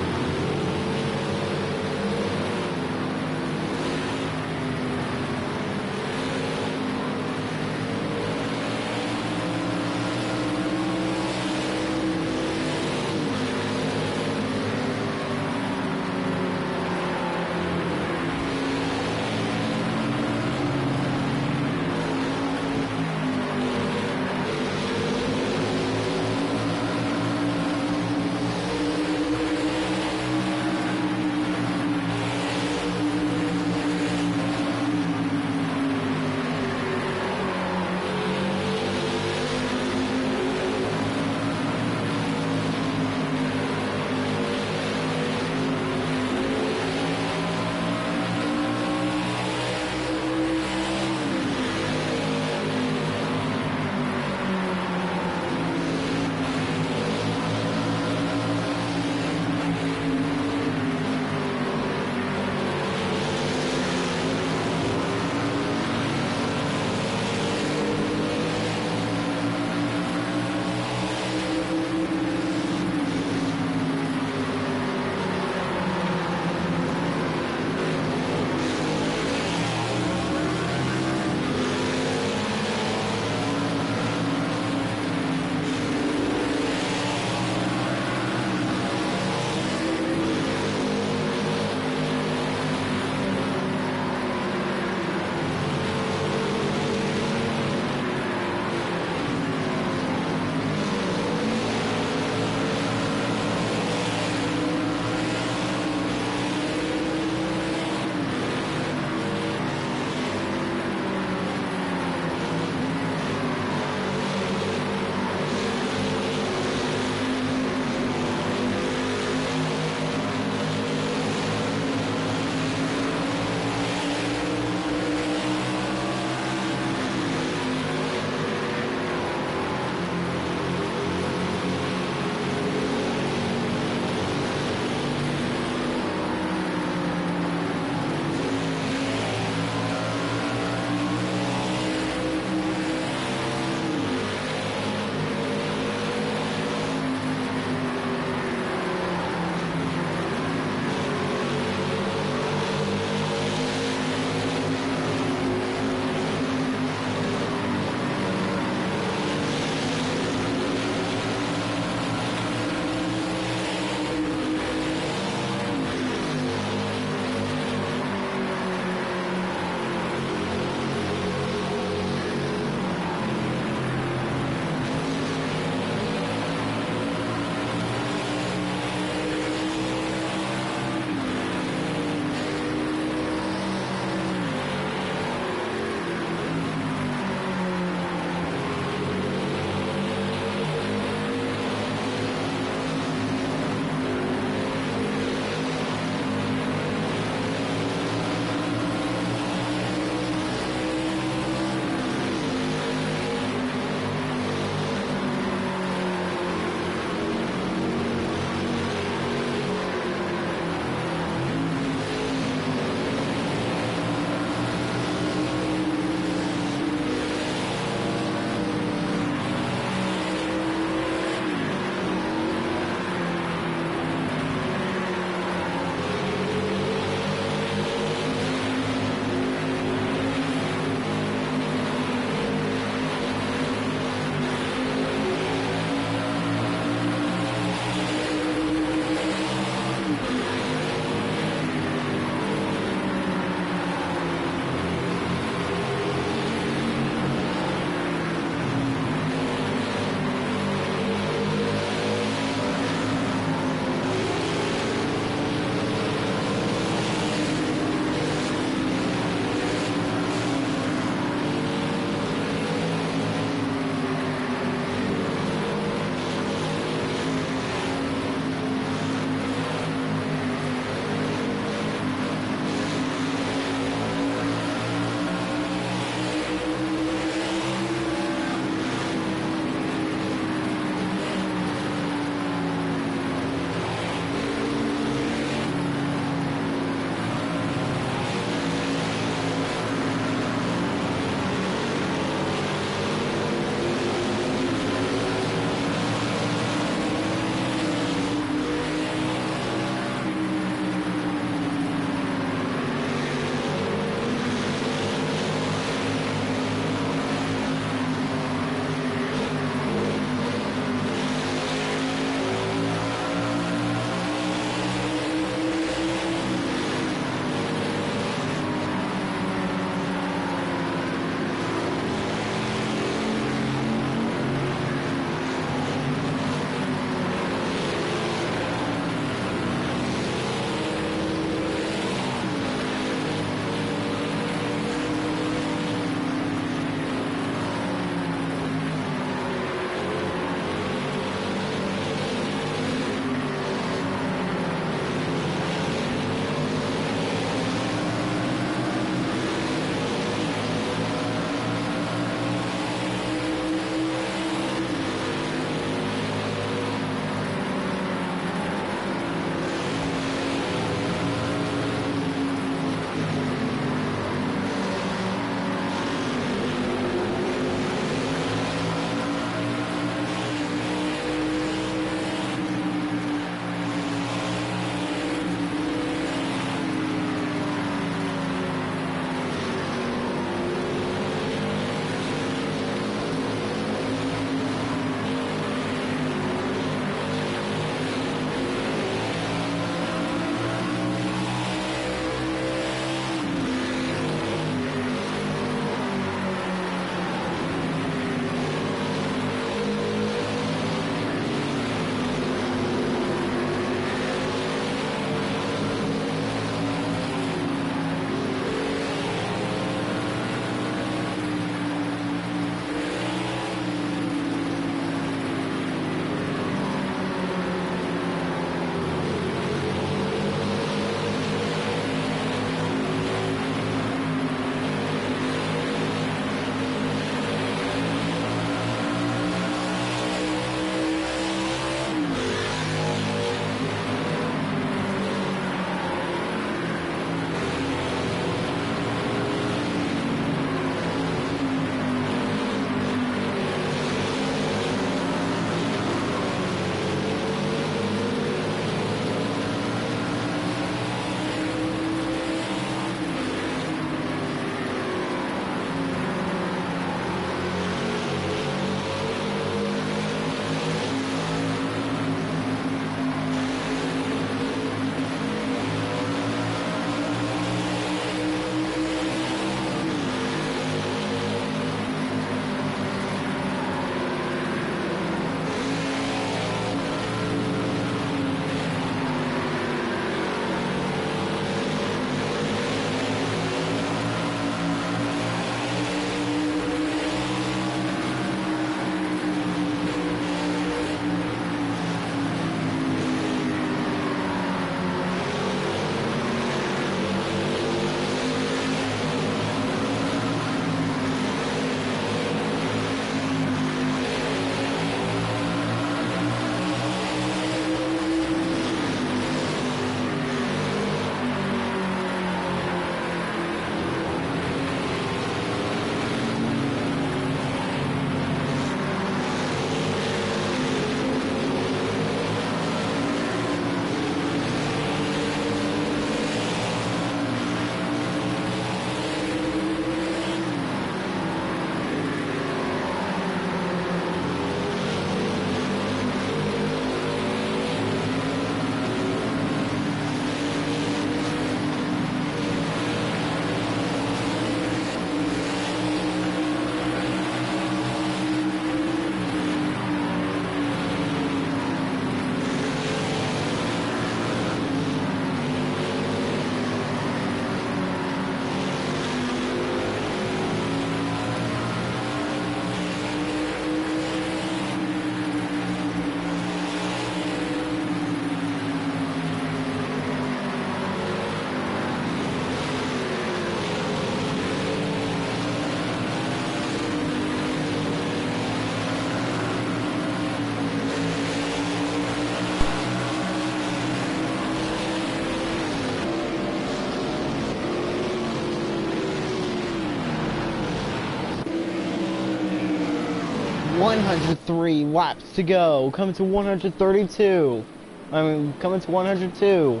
103 laps to go. Coming to 132. Coming to 102.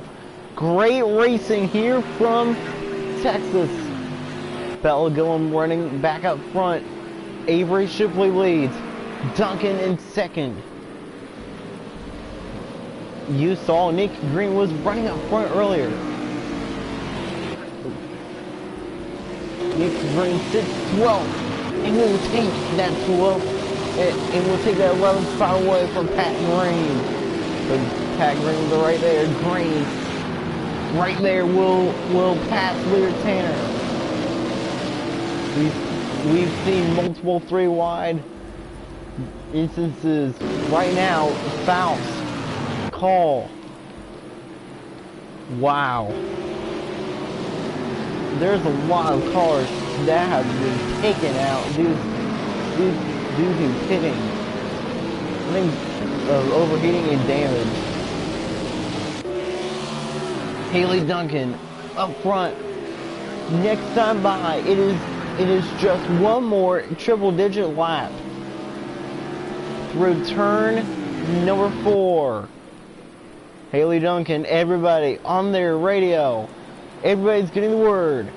Great racing here from Texas. Bella Gillum running back up front. Avery Shipley leads. Duncan in second. You saw Nick Green was running up front earlier. Nick Green sits 12th. And will take that 12th. And will take that 11th spot away from Pat Green. But Pat Green was right there. Green right there will pass Lear Tanner. We've seen multiple 3-wide instances. Right now, Faust, Call. Wow. There's a lot of cars that have been taken out due to pitting. I think overheating and damage. Haley Duncan up front. Next time by, it is just one more triple-digit lap through turn number 4. Haley Duncan, everybody on their radio. Everybody's getting the word.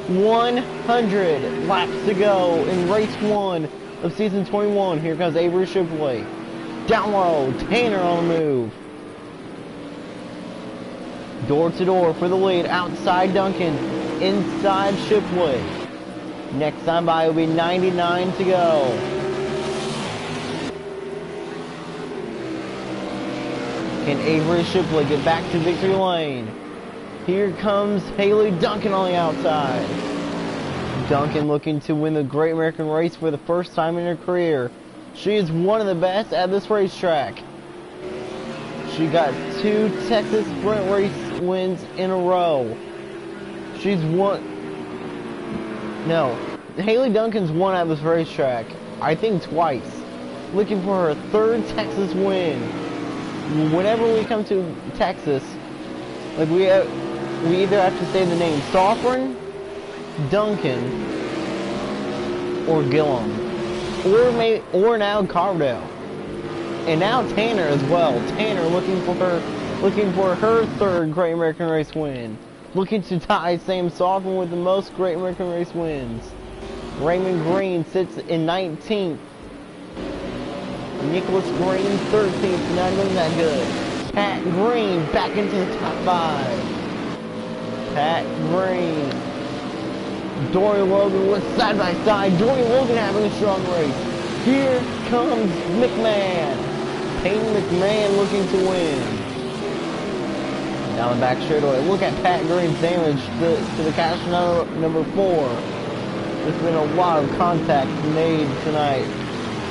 100 laps to go in race 1 of season 21. Here comes Avery Shipley. Down low, Tanner on the move. Door to door for the lead. Outside Duncan, inside Shipley. Next time by will be 99 to go. Can Avery Shipley get back to victory lane? Here comes Haley Duncan on the outside. Duncan looking to win the Great American Race for the first time in her career. She is one of the best at this racetrack. She got 2 Texas Sprint race wins in a row. She's won... No, Haley Duncan's won at this racetrack, I think twice. Looking for her 3rd Texas win. Whenever we come to Texas, like we either have to say the name Sovereign, Duncan, or Gillum, or now Cardell, and now Tanner as well. Tanner looking for her 3rd Great American Race win, looking to tie Sam Sovereign with the most Great American Race wins. Raymond Green sits in 19th. Nicholas Green 13th, not doing that good. Pat Green back into the top 5. Pat Green. Dory Logan was side by side. Dory Logan having a strong race. Here comes McMahon. Peyton McMahon looking to win. Down the back straightaway. Look at Pat Green's damage to the cash number 4. There's been a lot of contact made tonight.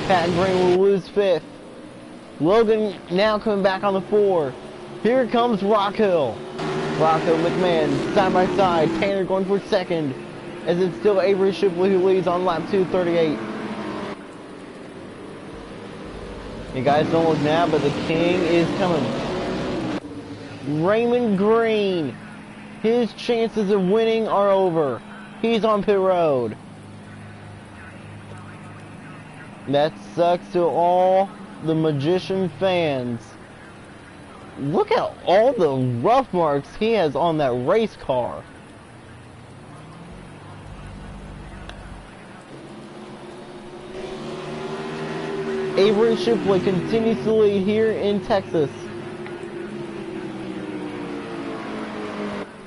Pat Green will lose 5th. Logan now coming back on the 4. Here comes Rockhill. Rockhill, McMahon, side by side. Tanner going for 2nd. As it's still Avery Shipley who leads on lap 238. You guys don't look now, but the king is coming. Raymond Green. His chances of winning are over. He's on pit road. That sucks to all the Magician fans. Look at all the rough marks he has on that race car. Avery Shipley continues to lead here in Texas.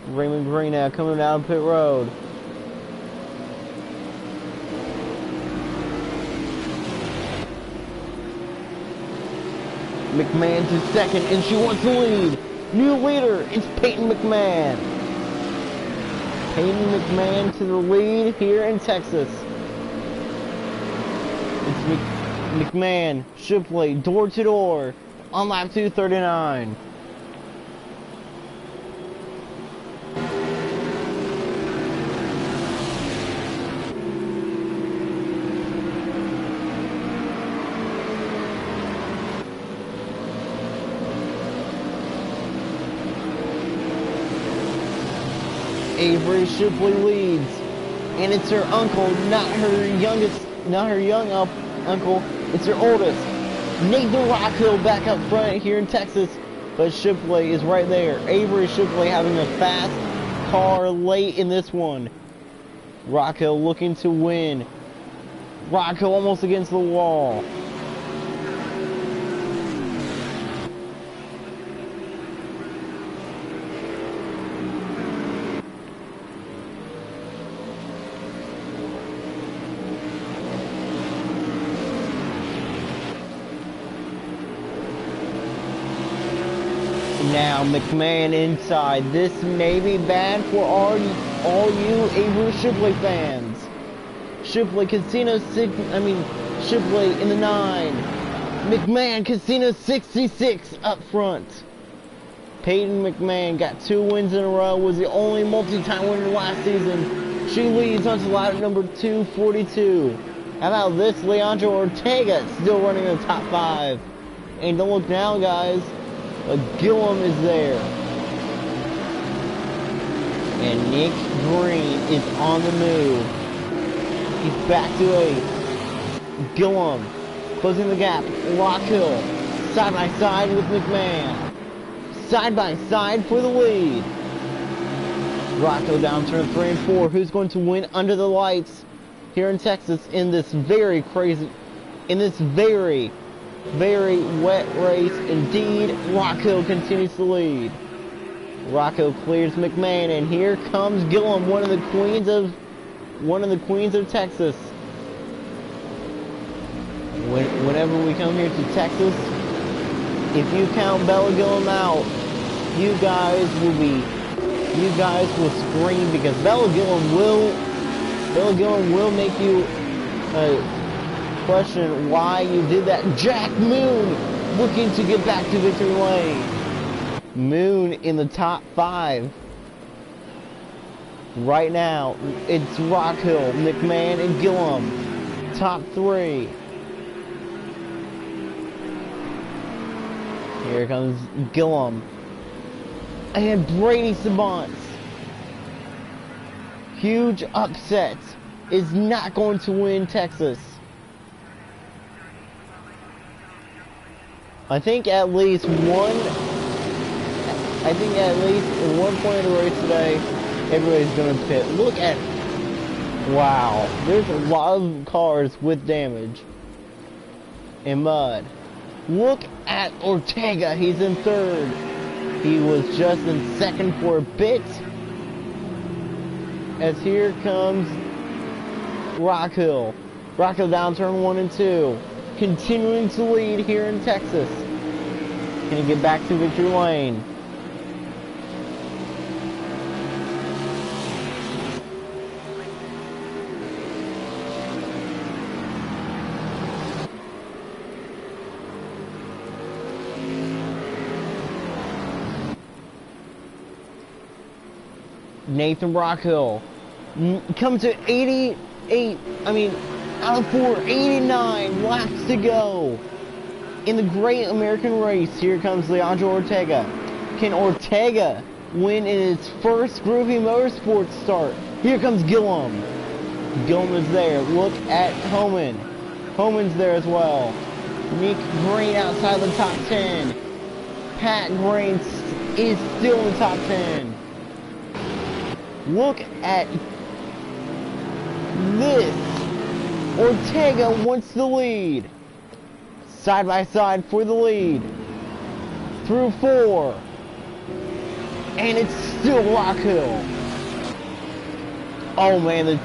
Raymond Green now coming down pit road. McMahon to 2nd, and she wants to lead. New leader, it's Peyton McMahon. Peyton McMahon to the lead here in Texas. It's McMahon, Shipley, door to door, on lap 239. Avery Shipley leads, and it's her uncle, not her young uncle, It's your oldest. Nathan Rockhill back up front here in Texas. But Shipley is right there. Avery Shipley having a fast car late in this one. Rockhill looking to win. Rockhill almost against the wall. Now McMahon inside. This may be bad for all you Avery Shipley fans. Shipley Casino Shipley in the 9. McMahon Casino 66 up front. Peyton McMahon got 2 wins in a row. Was the only multi-time winner last season. She leads onto lap number 242. How about this? Leandro Ortega still running in the top 5. And don't look now, guys. Gillum is there. And Nick Green is on the move. He's back to 8th. Gillum closing the gap. Rockhill side by side with McMahon. Side by side for the lead. Rockhill down turn 3 and 4. Who's going to win under the lights here in Texas in this very very wet race indeed? Rockhill continues to lead. Rockhill clears McMahon, and here comes Gillum, one of the queens of Texas. Whenever we come here to Texas, if you count Bella Gillum out, you guys will scream, because Bella Gillum will make you question why you did that. Jack Moon looking to get back to victory lane. Moon in the top 5. Right now, it's Rockhill, McMahon, and Gillum. Top 3. Here comes Gillum. And Brady Savants. Huge upset. Is not going to win Texas. I think at least in one point of the race today, everybody's going to pit. Look at, wow, there's a lot of cars with damage and mud. Look at Ortega, he's in 3rd. He was just in 2nd for a bit. As here comes Rockhill. Rockhill down turn 1 and 2. Continuing to lead here in Texas. Can he get back to victory lane? Nathan Rockhill comes to 88, out of 4, 89 laps to go in the Great American Race. Here comes Leandro Ortega. Can Ortega win in his first Groovy Motorsports start? Here comes Gillum. Gillum is there. Look at Homan. Homan's there as well. Nick Green outside the top 10. Pat Green is still in the top 10. Look at this. Ortega wants the lead. Side by side for the lead. Through 4. And it's still Rockhill. Oh man, the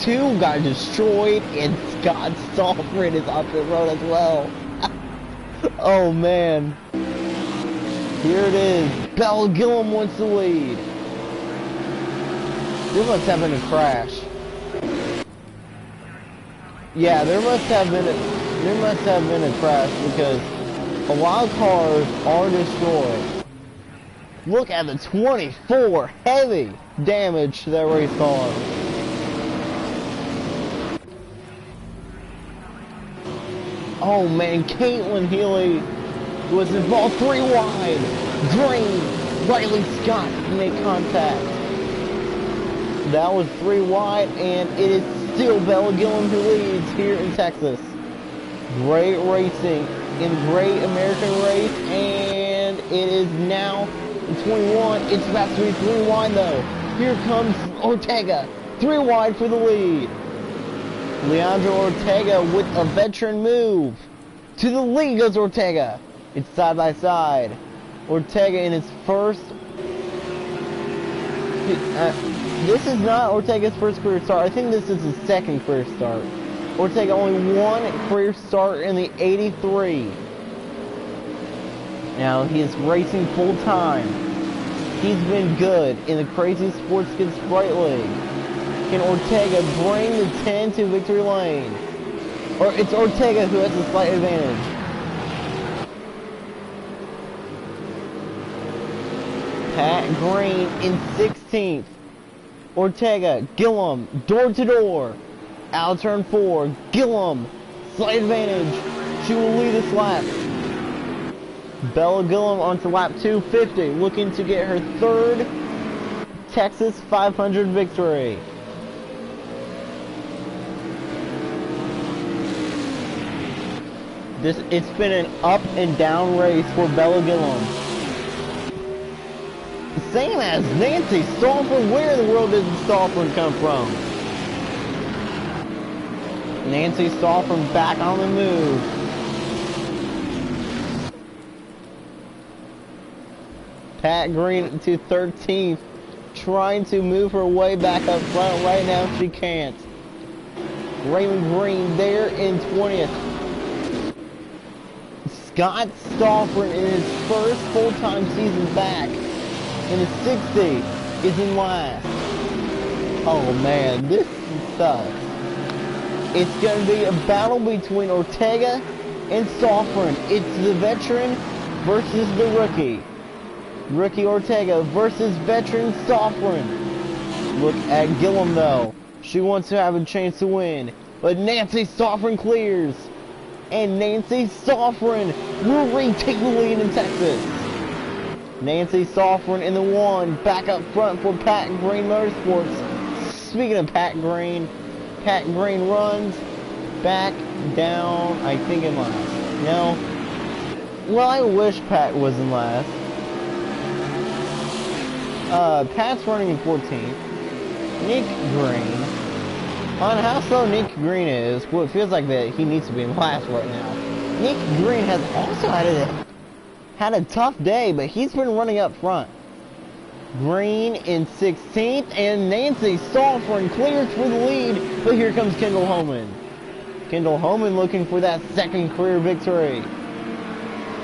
2 got destroyed, and Scott Stallford is off the road as well. Oh man. Here it is. Bella Gillum wants the lead. There must have been a crash. Yeah, there must have been a crash, because a lot of cars are destroyed. Look at the 24 heavy damage to that race car. Oh man, Caitlin Healy was involved. 3 wide. Green, Riley Scott make contact. That was 3 wide, and it is still Bella Gillum who leads here in Texas. Great racing in Great American Race, and it is now in 21. It's about to be 3 wide though. Here comes Ortega, 3 wide for the lead. Leandro Ortega with a veteran move. To the lead goes Ortega. It's side by side. Ortega in his first... this is not Ortega's first career start. I think this is his second career start. Ortega only one career start in the 83. Now he is racing full time. He's been good in the Crazy Sports Kids Sprite League. Can Ortega bring the 10 to victory lane? Or it's Ortega who has a slight advantage. Pat Green in 16th. Ortega, Gillum, door to door. Out turn 4, Gillum, slight advantage. She will lead this lap. Bella Gillum onto lap 250, looking to get her 3rd Texas 500 victory. It's been an up and down race for Bella Gillum. Same as Nancy Stolford. Where in the world did Stolford come from? Nancy Stolford back on the move. Pat Green to 13th, trying to move her way back up front. Right now she can't. Raymond Green there in 20th. Scott Stolford in his first full-time season back in the 60 is in last. Oh man, this sucks. It's going to be a battle between Ortega and Stolford. It's the veteran versus the rookie. Rookie Ortega versus veteran Stolford. Look at Gillum though. She wants to have a chance to win. But Nancy Stolford clears. And Nancy Stolford will retake the lead in Texas. Nancy Stolford in the 1. Back up front for Pat Green Motorsports. Speaking of Pat Green runs back down, I think in last. No. Well, I wish Pat was in last. Pat's running in 14th. Nick Green. On how slow Nick Green is, well, it feels like that he needs to be in last right now. Nick Green has also had a tough day, but he's been running up front. Green in 16th, and Nancy Stolford clears for the lead, but here comes Kendall Homan. Kendall Homan looking for that 2nd career victory.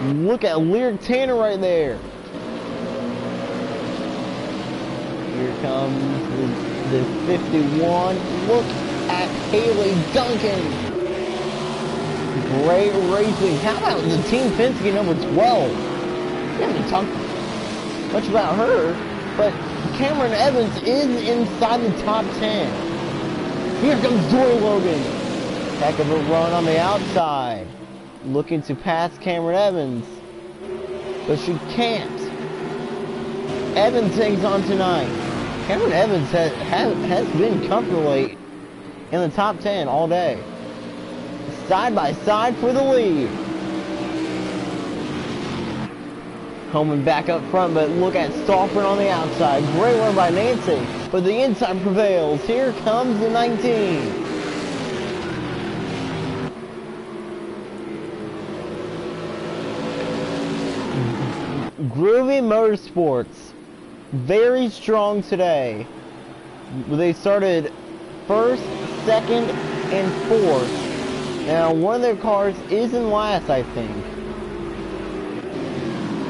Look at Lyric Tanner right there. Here comes the 51. Look at Haley Duncan. Great racing. How about the Team Penske number 12? We haven't talked much about her, but Cameron Evans is inside the top 10. Here comes Dory Logan. Heck of a run on the outside. Looking to pass Cameron Evans, but she can't. Evans hangs on tonight. Cameron Evans has been comfortably in the top 10 all day. Side by side for the lead. Homan back up front, but look at Stolford on the outside. Great run by Nancy, but the inside prevails. Here comes the 19. Groovy Motorsports, very strong today. They started 1st, 2nd, and 4th. Now, one of their cars is in last, I think.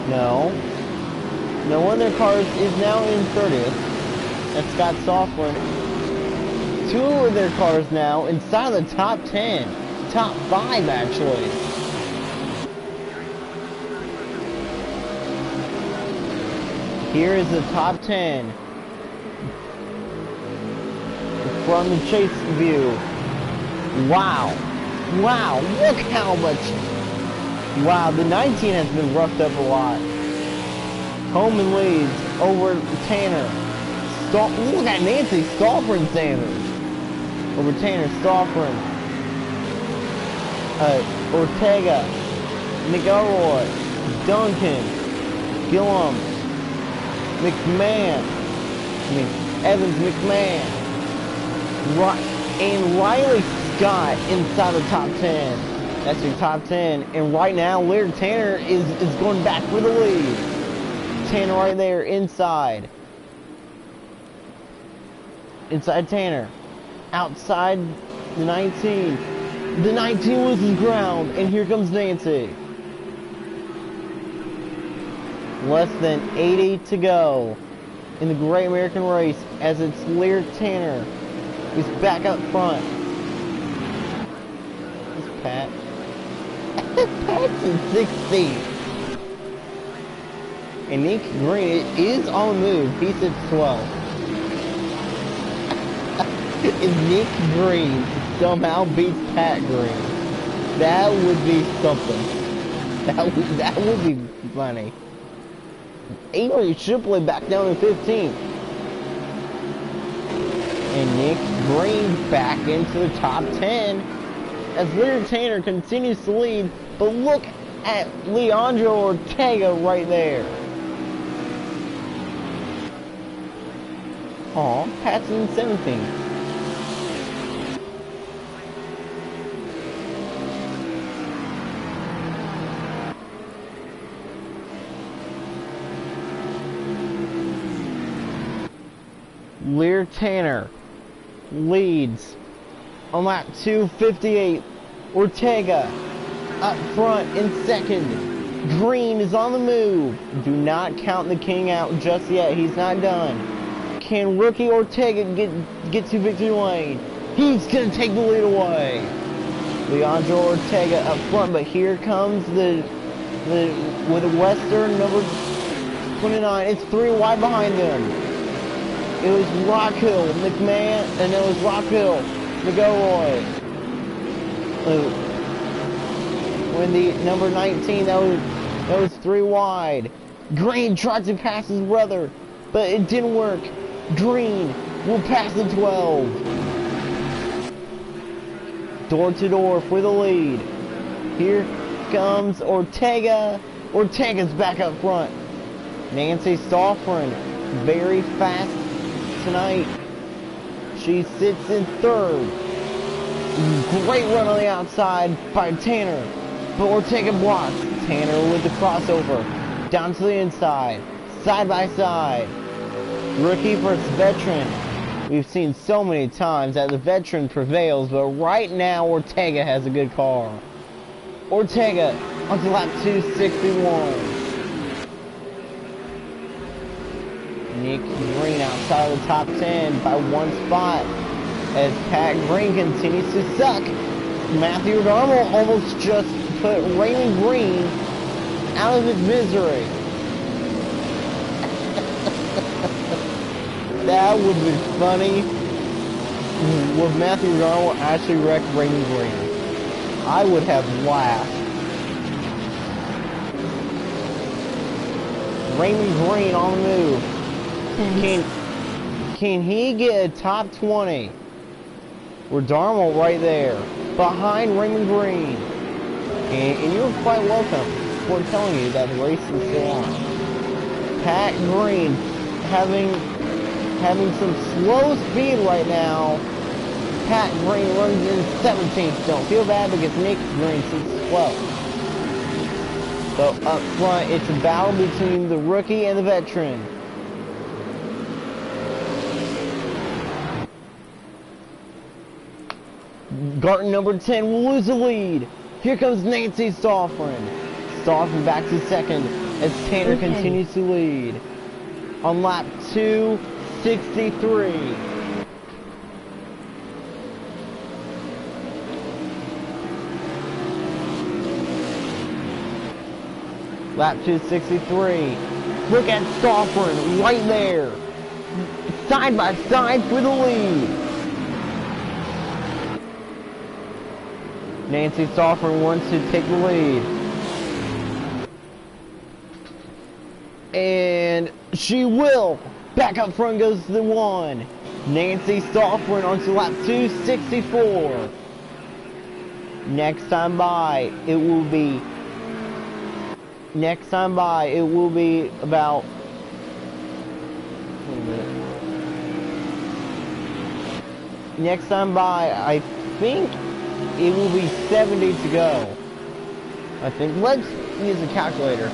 No, one of their cars is now in 30th. That's Scott Stolford. 2 of their cars now inside of the top 10. Top 5, actually. Here is the top 10 from the chase view. Wow, look how much. Wow, the 19 has been roughed up a lot. Homan leads over Tanner. Look at Nancy Stoffren Sanders. Over Tanner Stoffren. Ortega. McElroy. Duncan. Gillum. McMahon. Evans McMahon. And Riley Scott inside the top 10. That's your top 10. And right now, Laird Tanner is going back for the lead. Tanner right there, inside. Inside Tanner. Outside the 19. The 19 loses ground. And here comes Nancy. Less than 80 to go in the Great American Race as it's Laird Tanner who's back up front. It's Pat. Pat's in 16th. And Nick Green is on the move. He's at 12. If Nick Green somehow beats Pat Green, that would be something. That would be funny. Avery Shipley back down in 15th. And Nick Green back into the top 10 as Laird Tanner continues to lead. But look at Leandro Ortega right there. Aw, Pat's in 17th. Laird Tanner leads on lap 258. Ortega up front in second. Green is on the move. Do not count the king out just yet. He's not done. Can rookie Ortega get to victory lane? He's going to take the lead away. Leandro Ortega up front, but here comes with the Western number 29. It's 3 wide behind them. It was Rockhill, McMahon, and it was Rockhill, McElroy. When the number 19, that was 3 wide. Green tried to pass his brother, but it didn't work. Green will pass the 12. Door to door for the lead. Here comes Ortega. Ortega's back up front. Nancy Stoffren, very fast tonight. She sits in third. Great run on the outside by Tanner, but Ortega blocks. Tanner with the crossover down to the inside, side by side. Rookie versus veteran. We've seen so many times that the veteran prevails, but right now Ortega has a good car. Ortega onto lap 261. Nick Green outside of the top 10 by 1 spot as Pat Green continues to suck. Matthew Darmel almost just put Raymond Green out of his misery. That would be funny. Would Matthew Darmel actually wreck Raymond Green? I would have laughed. Raymond Green on the move. Can he get a top 20? We're Darmel right there, behind Raymond Green. And you're quite welcome for telling you that the race is still on. Pat Green having some slow speed right now. Pat Green runs in 17th. Don't feel bad because Nick Green sits 12th. So up front, it's a battle between the rookie and the veteran. Garten number 10 will lose the lead. Here comes Nancy Stoffren. Stoffren back to second as Tanner continues to lead. On lap 263. Lap 263. Look at Stoffren right there. Side by side for the lead. Nancy Stoffren wants to take the lead. And she will. Back up front goes the 1. Nancy Stoffern onto lap 264. Next time by, it will be about, next time by, I think it will be 70 to go. I think. Let's use a calculator.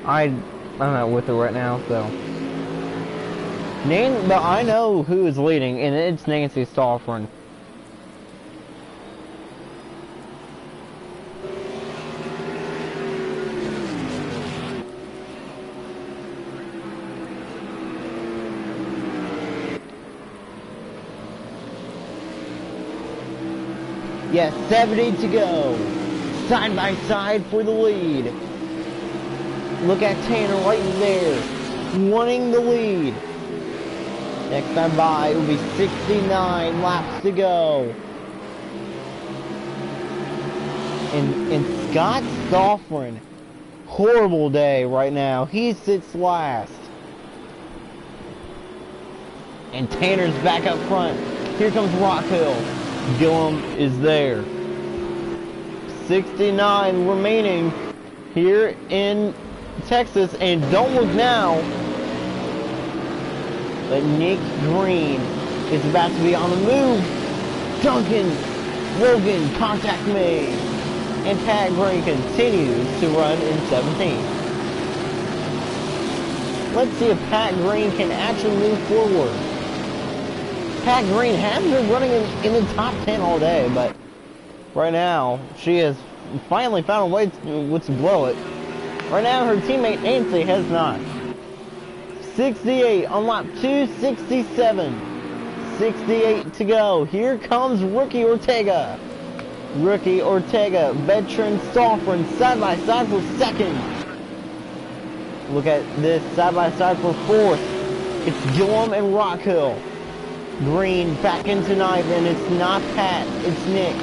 I'm not with it right now, so. But I know who is leading, and it's Nancy Stoffern. Yes, 70 to go. Side by side for the lead. Look at Tanner right there, wanting the lead. Next time by, it will be 69 laps to go. And Scott Stoffern, horrible day right now. He sits last. And Tanner's back up front. Here comes Rockhill. Gillum is there. 69 remaining here in Texas, and don't look now, but Nick Green is about to be on the move. Duncan Logan, contact me, and Pat Green continues to run in 17th. Let's see if Pat Green can actually move forward. Pat Green has been running in the top 10 all day, but right now she has finally found a way to blow it. Right now her teammate Nancy has not. 68 on lap 267. 68 to go. Here comes Rookie Ortega. Rookie Ortega, veteran Stoffern side by side for second. Look at this side by side for fourth. It's Gillum and Rockhill. Green back into ninth, and it's not Pat, it's Nick.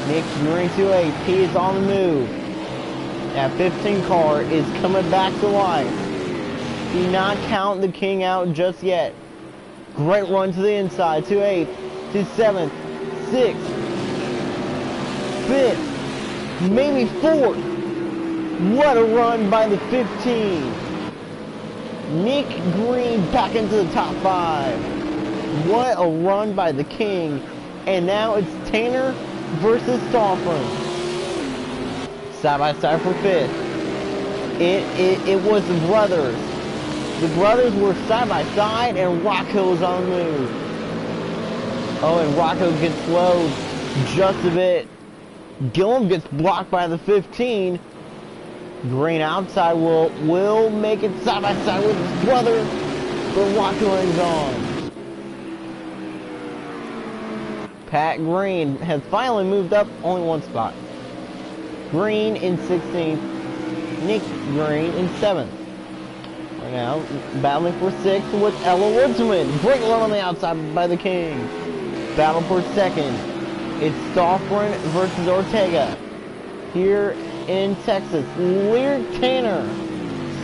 Nick Green to 8th. He is on the move. That 15 car is coming back to life. Do not count the King out just yet. Great run to the inside, to 8th, to 7th, 6th, 5th, maybe 4th. What a run by the 15. Nick Green back into the top 5. What a run by the King. And now it's Tanner versus Stoffern. Side by side for 5th. It was the brothers. The brothers were side by side, and Rockhill was on the move. Oh, and Rockhill gets slowed just a bit. Gillum gets blocked by the 15. Green outside will make it side by side with his brother, but Rockhill hangs on. Pat Green has finally moved up only one spot. Green in 16th, Nick Green in 7th. Right now, battling for 6th with Ella Woodsman. Great run on the outside by the King. Battle for 2nd. It's Stoffern versus Ortega. Here in Texas, Lear Tanner,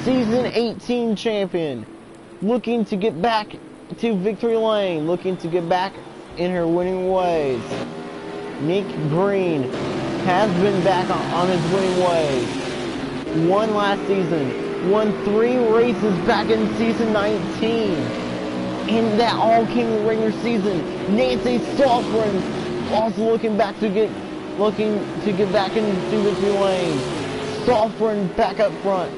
season 18 champion, looking to get back to victory lane, looking to get back in her winning ways. Nick Green has been back on his winning ways. Won last season, won 3 races back in season 19, and that all came in the regular season. Nancy Stoffern also looking back to get back into victory lane. Stoffern back up front.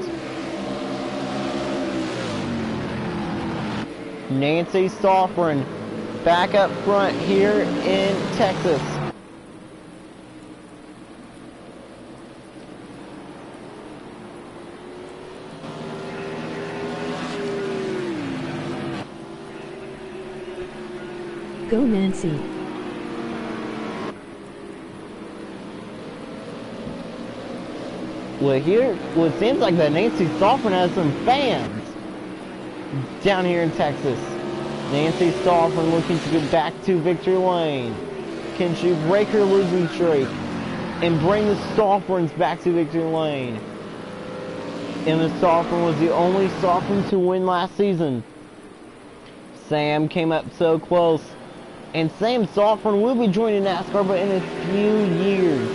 Nancy Stoffern back up front here in Texas. Go Nancy. Well, it seems like that Nancy Stoffern has some fans down here in Texas. Nancy Stoffern looking to get back to victory lane. Can she break her losing streak and bring the Stofferns back to victory lane? And the Sovereign was the only Sovereign to win last season. Sam came up so close. And Sam Sovereign will be joining NASCAR, but in a few years.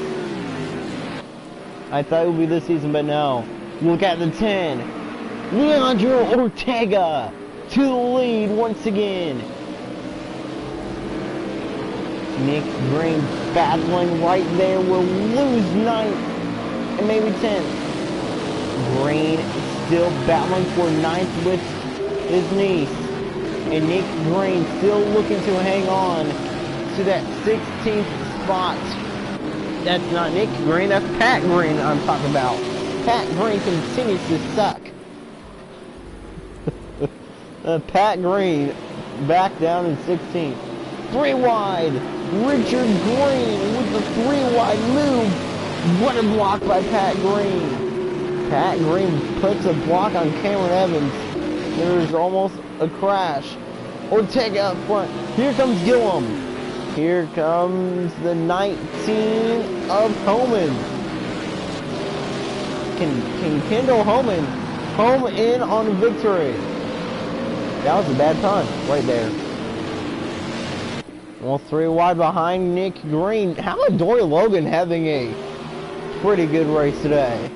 I thought it would be this season, but no. Look at the 10. Leandro Ortega to the lead once again. Nick Green battling right there, will lose 9th and maybe 10th. Green still battling for 9th with his niece. And Nick Green still looking to hang on to that 16th spot. That's not Nick Green, that's Pat Green I'm talking about. Pat Green continues to suck. Pat Green back down in 16th. 3 wide. Richard Green with the 3 wide move. What a block by Pat Green. Pat Green puts a block on Cameron Evans. There's almost a crash. Ortega up front. Here comes Gillum. Here comes the 19 of Homan. Can Kendall Homan home in on victory? That was a bad punt right there. Well, 3 wide behind Nick Green. How about Dory Logan having a pretty good race today?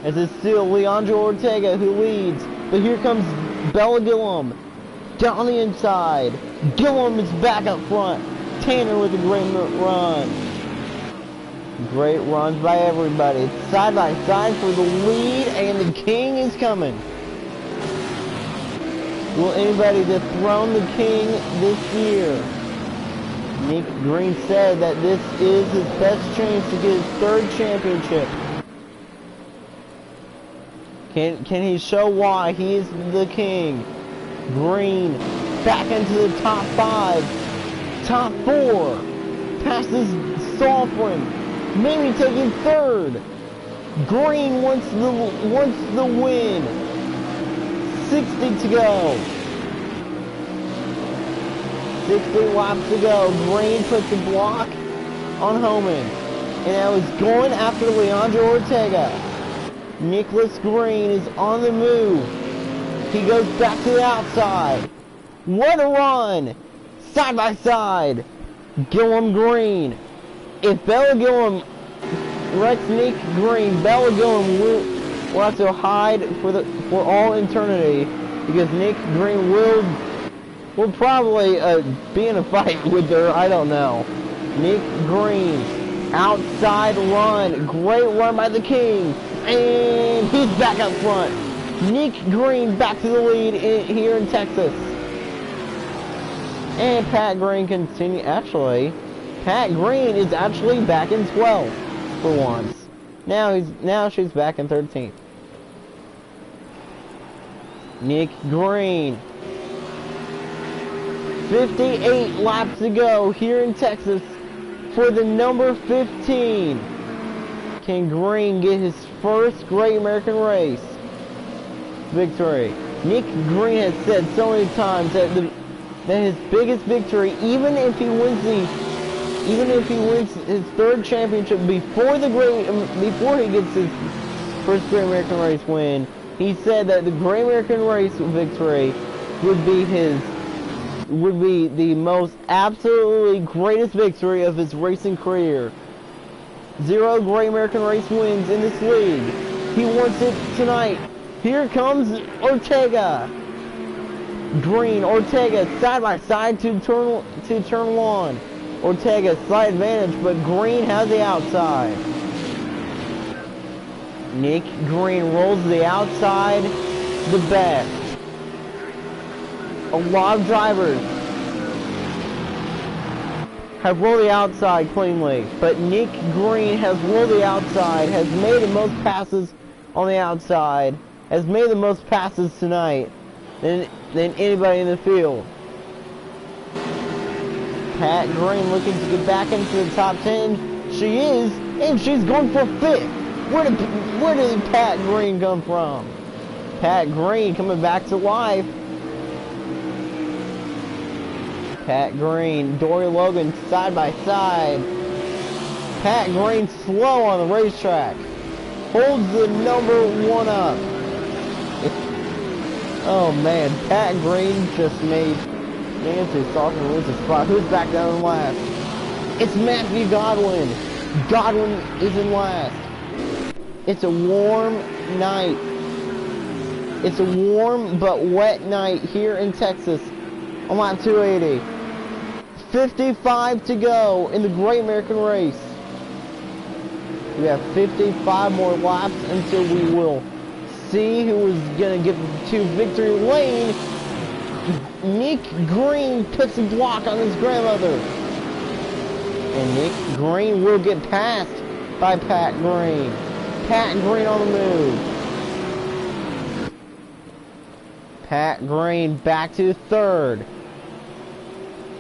As it's still Leandro Ortega who leads. But here comes Bella Gillum down the inside. Gillum is back up front. Tanner with a great run. Great runs by everybody. Side by side for the lead, and the king is coming. Will anybody dethrone the king this year? Nick Green said that this is his best chance to get his 3rd championship. Can he show why he is the king? Green back into the top 5. Top 4. Passes Sovereign. Maybe taking 3rd. Green wants the win. 60 to go. 60 laps to go. Green puts a block on Homan. And I was going after Leandro Ortega. Nicholas Green is on the move. He goes back to the outside. What a run! Side by side. Gillum Green. If Bella Gillum wrecks Nick Green, Bella Gillum will have to hide for all eternity, because Nick Green will probably be in a fight with her. I don't know. Nick Green outside run. Great run by the king. And he's back up front. Nick Green back to the lead here in Texas. And Pat Green continue. Actually, Pat Green is actually back in 12th for once. Now she's back in 13th. Nick Green. 58 laps to go here in Texas for the number 15. Can Green get his first Great American Race victory? Nick Green has said so many times that his biggest victory, even if he wins his 3rd championship before he gets his first Great American Race win, he said that the Great American Race victory would be the most absolutely greatest victory of his racing career. 0 Great American Race wins in this league. He wants it tonight. Here comes Ortega. Green, Ortega, side by side to turn 1. Ortega, slight advantage, but Green has the outside. Nick Green rolls the outside the best. A lot of drivers have rolled the outside cleanly, but Nick Green has rolled the outside, has made the most passes on the outside, has made the most passes tonight than anybody in the field. Pat Green looking to get back into the top 10. She is, and she's going for 5th. Where did Pat Green come from? Pat Green coming back to life. Pat Green, Dory Logan side by side. Pat Green slow on the racetrack. holds the number 1 up. Oh man, Pat Green just made Nancy Salter lose his spot. Who's back down in last? It's Matthew Godwin. Godwin is in last. It's a warm night. It's a warm but wet night here in Texas on lap 280. 55 to go in the Great American Race. We have 55 more laps until we will see who is going to get to victory lane. Nick Green puts a block on his grandmother. And Nick Green will get passed by Pat Green. Pat Green on the move. Pat Green back to third.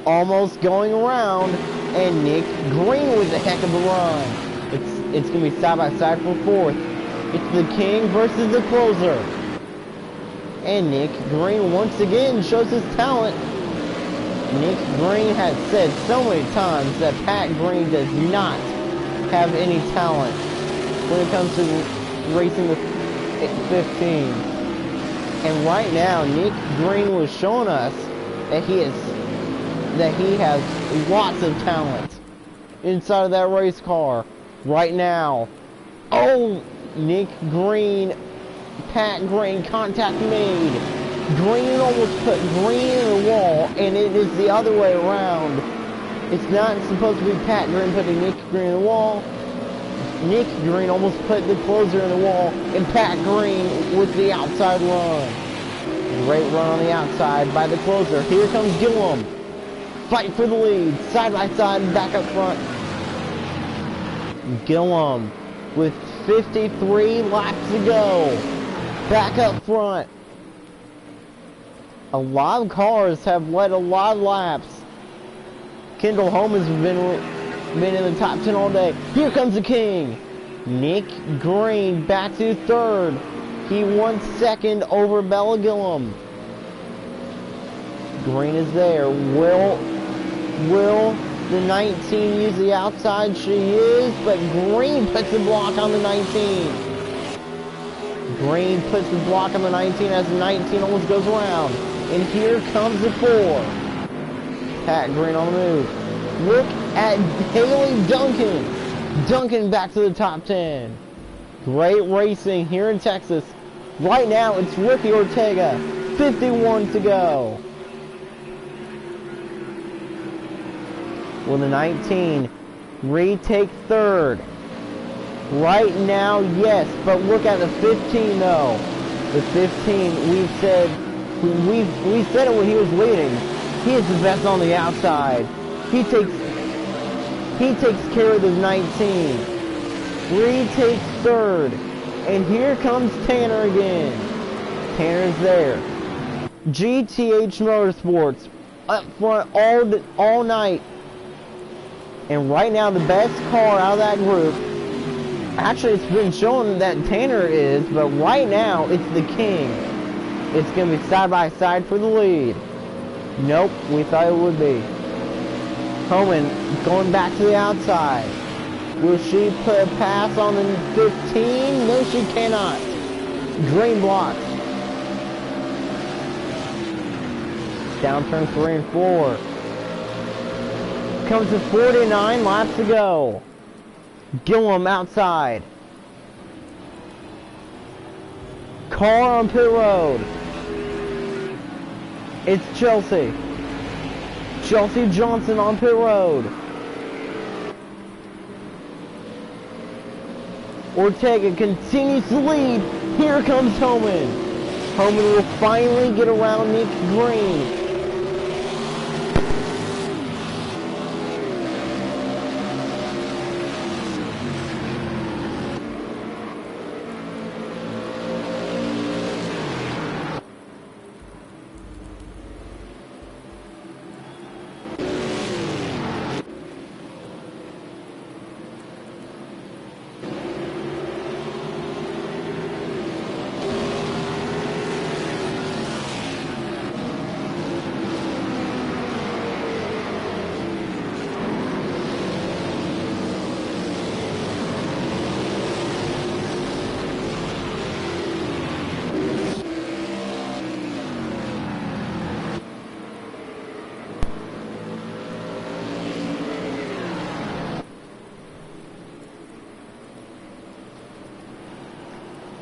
Almost going around. And Nick Green with a heck of a run. It's going to be side by side for fourth. It's the King versus the closer. And Nick Green once again shows his talent. Nick Green has said so many times that Pat Green does not have any talent when it comes to racing with 15. And right now, Nick Green was showing us that he has lots of talent inside of that race car right now. Oh, Nick Green, Pat Green, contact made. Green almost put Green in the wall, and it is the other way around. It's not supposed to be Pat Green putting Nick Green in the wall. Nick Green almost put the closer in the wall, and Pat Green with the outside run. Great run on the outside by the closer. Here comes Gillum. Fight for the lead, side by side, back up front. Gillum with 53 laps to go. Back up front. A lot of cars have led a lot of laps. Kendall Holm has been in the top 10 all day. Here comes the King. Nick Green back to third. He won second over Bella Gillum. Green is there. Will the 19 use the outside? She is, but Green puts the block on the 19. Green puts the block on the 19 as the 19 almost goes around. And here comes the 4. Pat Green on the move. Look at Haley Duncan. Duncan back to the top 10. Great racing here in Texas. Right now it's Ricky Ortega. 51 to go. Will the 19 retake third? Right now, yes, but look at the 15 though. The 15, we said it when he was leading. He is the best on the outside. He takes care of the 19. Retakes third. And here comes Tanner again. Tanner's there. GTH Motorsports up front all night. And right now the best car out of that group, actually it's been shown that Tanner is, but right now it's the King. It's going to be side by side for the lead. Nope, we thought it would be. Homan going back to the outside. Will she put a pass on the 15? No, she cannot. Green blocks. Down turn 3 and 4. Comes to 49 laps to go. Gillum outside. Car on pit road. It's Chelsea. Chelsea Johnson on pit road. Ortega continues to lead. Here comes Homan. Homan will finally get around Nick Green.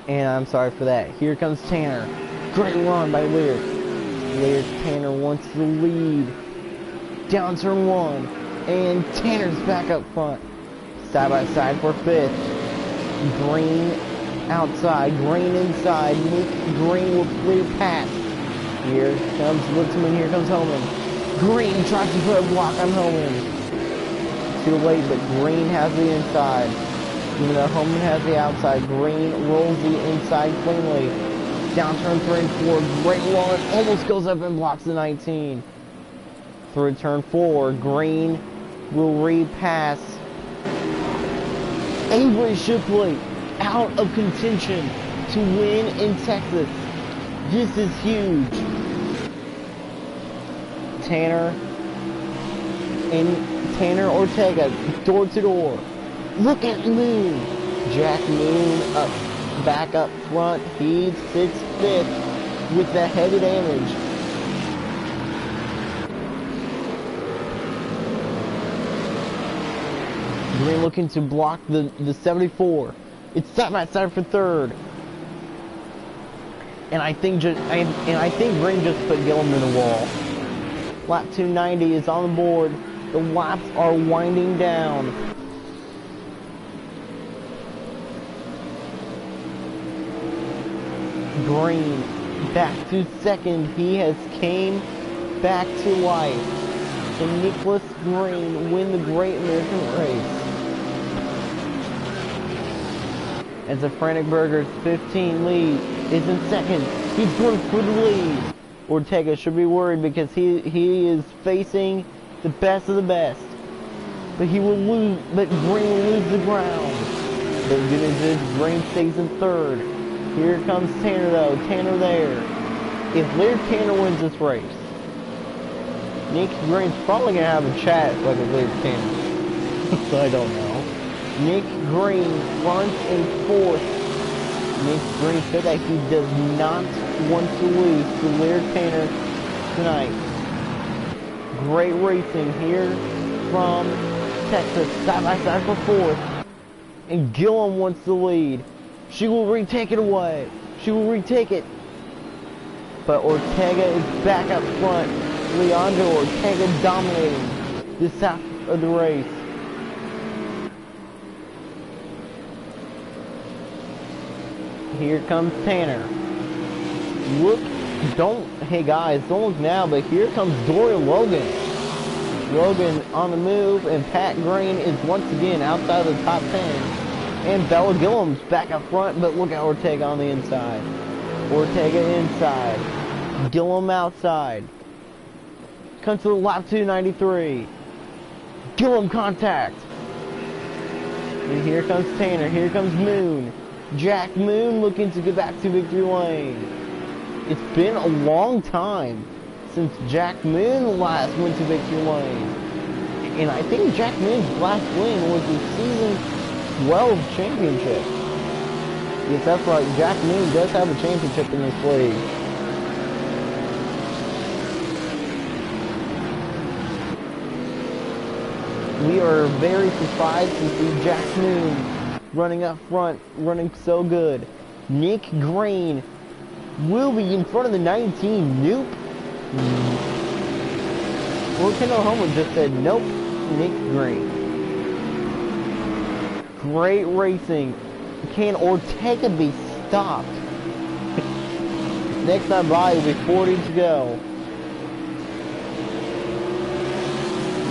And I'm sorry for that. Here comes Tanner. Great run by Lyric. Lyric, Tanner wants the lead. Down turn 1. And Tanner's back up front. Side by side for 5th. Green outside. Green inside. Nick Green will clear past. Here comes Litzman. Here comes Homan. Green tries to put a block on Homan. Too late, but Green has the inside. Even though Homan has the outside, Green rolls the inside cleanly. Down turn 3 and 4, great run, almost goes up and blocks the 19. Through turn 4, Green will repass. Avery Shipley out of contention to win in Texas. This is huge. Tanner Ortega, door to door. Look at Moon. Jack Moon back up front. He sits 5th with the heavy damage. Green looking to block the 74. It's side by side for 3rd. And I think Green just put Gillum in the wall. Lap 290 is on the board. The laps are winding down. Green back to 2nd. He has came back to life. And Nicholas Green win the Great American Race. As the Frantic Burgers 15 lead is in 2nd. He's going for the lead. Ortega should be worried because he is facing the best of the best. But he will lose, but Green will lose the ground. The good news is Green stays in 3rd. Here comes Tanner though, Tanner there. If Laird Tanner wins this race, Nick Green's probably going to have a chat like with Laird Tanner. I don't know. Nick Green runs in 4th. Nick Green said that he does not want to lose to Laird Tanner tonight. Great racing here from Texas, side by side for 4th. And Gillum wants the lead. She will retake it away. She will retake it. But Ortega is back up front. Leandro Ortega dominating this half of the race. Here comes Tanner. Look, hey guys, don't look now, but here comes Dorian Logan. Logan on the move, and Pat Green is once again outside of the top 10. And Bella Gillum's back up front, but look at Ortega on the inside. Ortega inside. Gillum outside. Comes to the lap 293. Gillum contact. And here comes Tanner. Here comes Moon. Jack Moon looking to get back to victory lane. It's been a long time since Jack Moon last went to victory lane. And I think Jack Moon's last win was the season 12 championship. Yes, that's right. Jack Moon does have a championship in this league. We are very surprised to see Jack Moon running up front, running so good. Nick Green will be in front of the 19. Nope. Or Kendall Homer just said nope. Nick Green. Great racing. Can Ortega be stopped? Next time by will be 40 to go.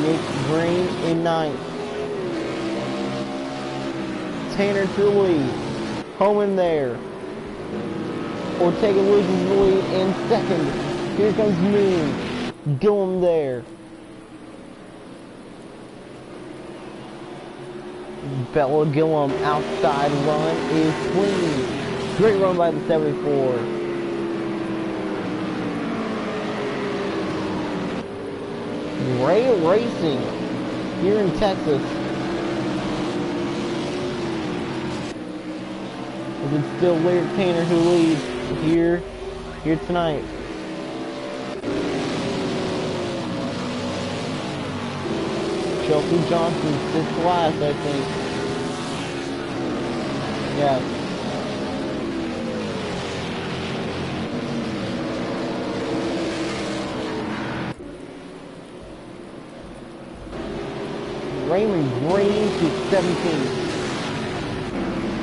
Nick Green in 9th. Tanner to the lead. Homan there. Ortega loses the lead in 2nd. Here comes Moon. Gillum there. Bella Gillum outside run is clean. Great run by the 74. Great racing here in Texas. It's still Laird Tanner who leads here tonight. Chelsea Johnson sits last, I think. Yeah. Raymond Green to 17th.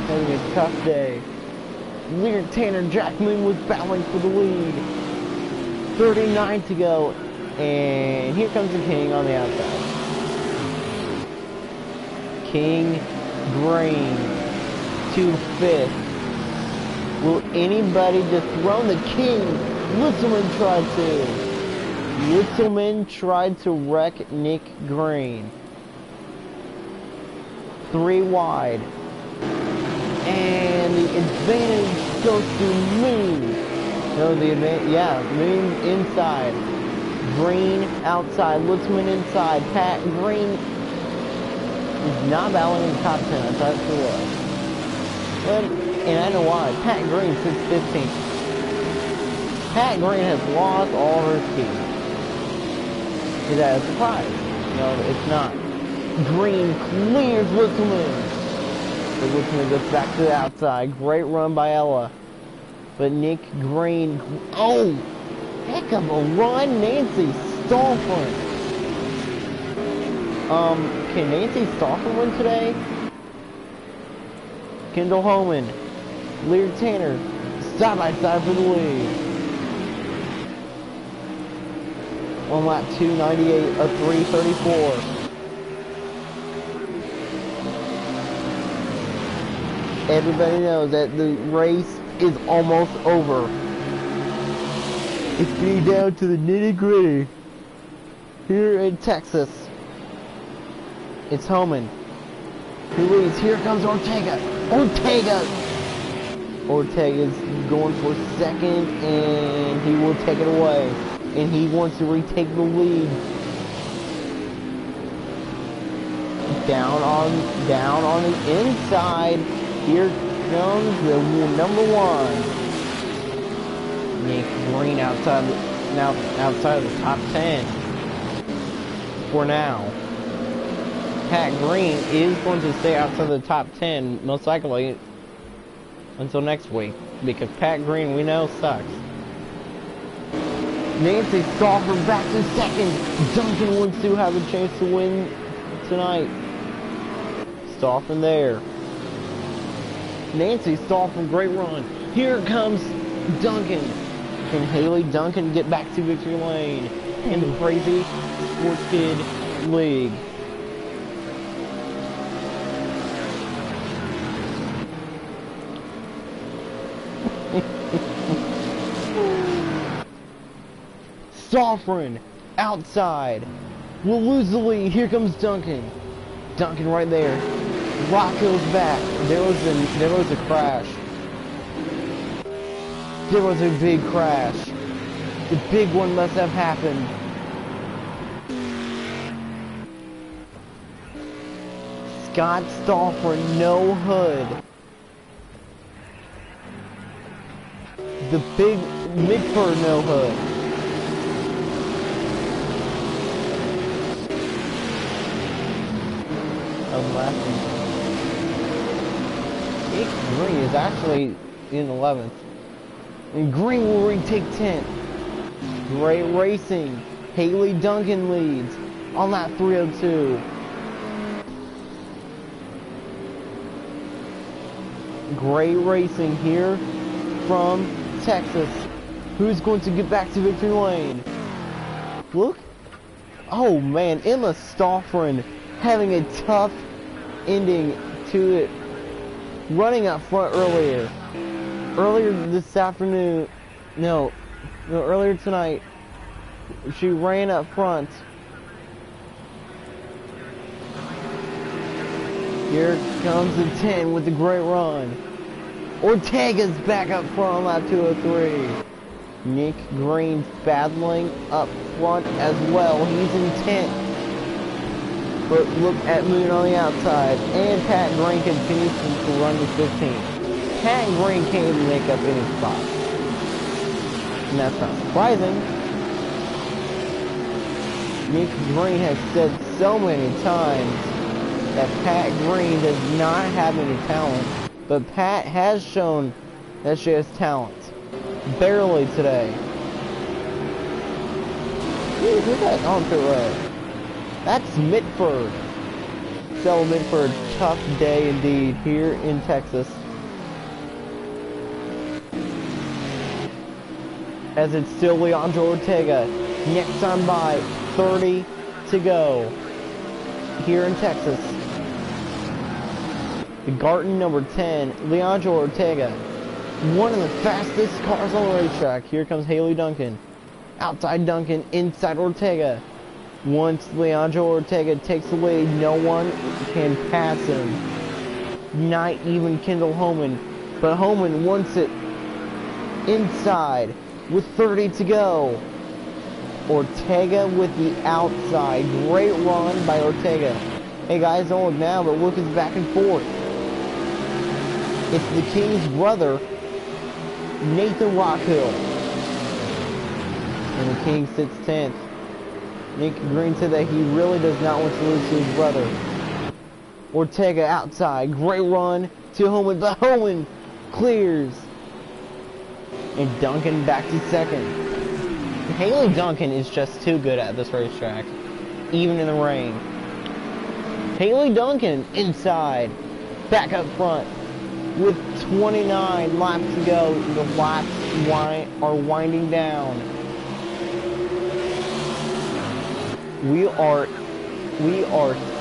Having a tough day. Lear Tanner Jackman was battling for the lead. 39 to go. And here comes the King on the outside. King Green to 5th. Will anybody dethrone the King? Littleman tried to. Littleman tried to wreck Nick Green. 3 wide. And the advantage goes to Moon. No, the advantage, yeah, Moon inside. Green outside. Littleman inside. Pat Green is not battling in the top 10. I thought it was. And I know why. Pat Green sits 15th. Pat Green has lost all her speed. Is that a surprise? No, it's not. Green clears Littleman. But Littleman goes back to the outside. Great run by Ella. But Nick Green, oh! Heck of a run, Nancy Stolfman. Can Nancy Stolfman win today? Kendall Homan. Lear Tanner, side by side for the lead. On lap 298, a 334. Everybody knows that the race is almost over. It's getting down to the nitty gritty. Here in Texas, it's Homan. Who leads? Here comes Ortega. Ortega's going for second, and he will take it away. And he wants to retake the lead. Down on the inside. Here comes the number 1. Nick Green outside of the top 10. For now. Pat Green is going to stay outside the top 10, most likely, until next week, because Pat Green, we know, sucks. Nancy Stolfman back to second. Duncan wants to have a chance to win tonight. Stolfman there. Nancy Stolfman, great run. Here comes Duncan. Can Haley Duncan get back to victory lane in the Crazy Sports Kid League? Stolfman outside. We'll lose the lead. Here comes Duncan. Duncan right there. Rocco's back. There was a crash. There was a big crash. The big one must have happened. Scott Stolfman, no hood. The big Midford no hood. I'm laughing. Nick Green is actually in 11th. And Green will retake 10th. Great racing. Haley Duncan leads on lap 302. Great racing here from Texas. Who's going to get back to victory lane? Look. Oh man, Emma Stolfman having a tough ending to it. Running up front earlier this afternoon, no, earlier tonight, she ran up front. Here comes the 10 with the great run. Ortega's back up front on lap 203. Nick Green's battling up front as well. He's in 10th. But look at Moon on the outside. And Pat Green continues to run to 15th. Pat Green can't even make up any spots. And that's not surprising. Nick Green has said so many times that Pat Green does not have any talent. But Pat has shown that she has talent. Barely today. Who's that on pit road? That's Mitford. celebrate for a tough day indeed here in Texas. As it's still Leandro Ortega. Next time by 30 to go here in Texas. The Garten number 10, Leandro Ortega. One of the fastest cars on the racetrack. Here comes Haley Duncan. Outside Duncan, inside Ortega. Once Leandro Ortega takes the lead, no one can pass him. Not even Kendall Homan. But Homan wants it inside with 30 to go. Ortega with the outside. Great run by Ortega. Hey guys, don't look now, but look, it's back and forth. It's the King's brother, Nathan Rockhill. And the King sits 10th. Nick Green said that he really does not want to lose to his brother. Ortega outside. Great run to Homan, but Homan clears. And Duncan back to second. Haley Duncan is just too good at this racetrack, even in the rain. Haley Duncan inside, back up front, with 29 laps to go. The laps are winding down. We are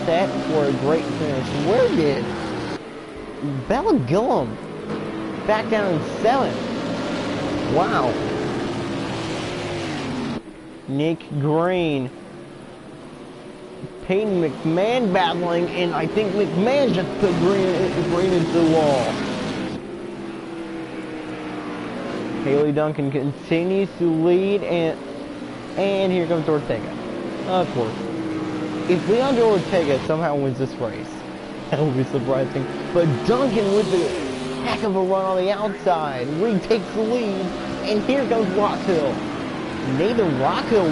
set for a great finish. Where did Bella Gillum back down in 7th? Wow. Nick Green. Peyton McMahon battling, and I think McMahon just put Green into the wall. Haley Duncan continues to lead, and here comes Ortega. Of course. If Leandro Ortega somehow wins this race, that would be surprising. But Duncan with the heck of a run on the outside. Reed takes the lead, and here comes Rockhill. Nathan Rockhill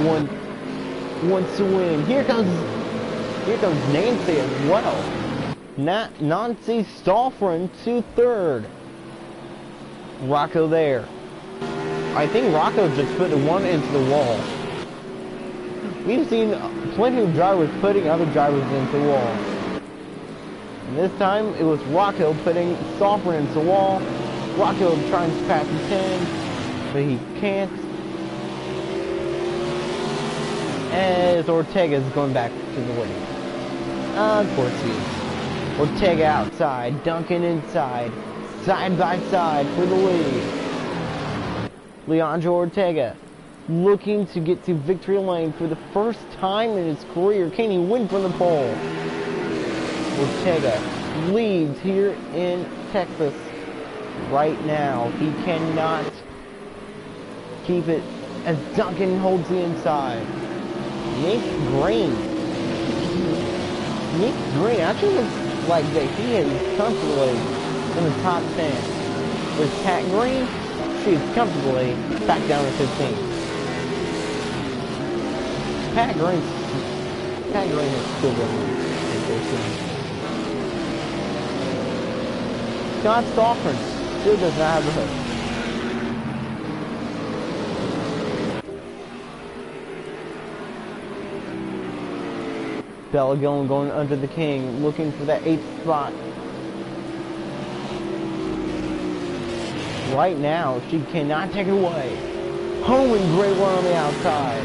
wants to win. Here comes Nancy as well. Nancy Stauffer to 3rd. Rocco there. I think Rocco just put one into the wall. We've seen plenty of drivers putting other drivers into the wall. And this time it was Rocco putting Stauffer into the wall. Rocco trying to pass the 10, but he can't. As Ortega is going back to the lead. Of course he is. Ortega outside, Duncan inside, side by side for the lead. Leandro Ortega looking to get to victory lane for the first time in his career. Can he win from the pole? Ortega leads here in Texas right now. He cannot keep it as Duncan holds the inside. Nick Green actually looks like that he is comfortably in the top 10. With Pat Green, she's comfortably back down to 15. Pat Green is still going in 15. Scott Stauffer still does not have the hook. Bella Gillum going under the King, looking for that 8th spot. Right now, she cannot take it away. Homan, great run on the outside.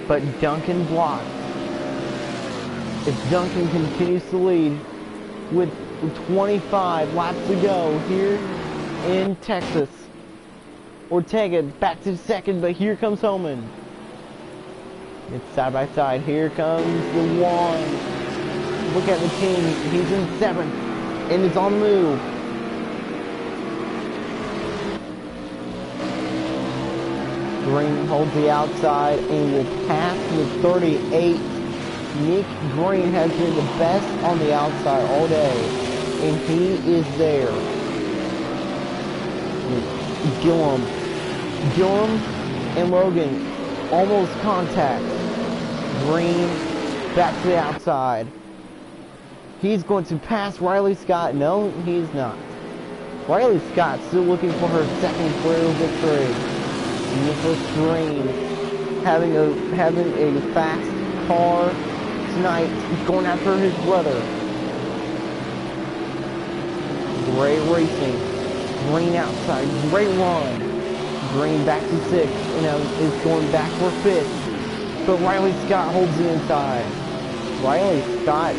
But Duncan blocks. If Duncan continues to lead with 25 laps to go here in Texas. Ortega back to second, but here comes Homan. It's side by side. Here comes the one. Look at the King. He's in 7th. And it's on the move. Green holds the outside and will pass with 38. Nick Green has been the best on the outside all day. And he is there. Gillum and Logan almost contact. Green back to the outside. He's going to pass Riley Scott. No, he's not. Riley Scott still looking for her second career victory. Nicholas Green having a fast car tonight. He's going after his brother. Great racing. Green outside. Great run. Green back to 6th. And now is going back for 5th. But Riley Scott holds the inside. Riley Scott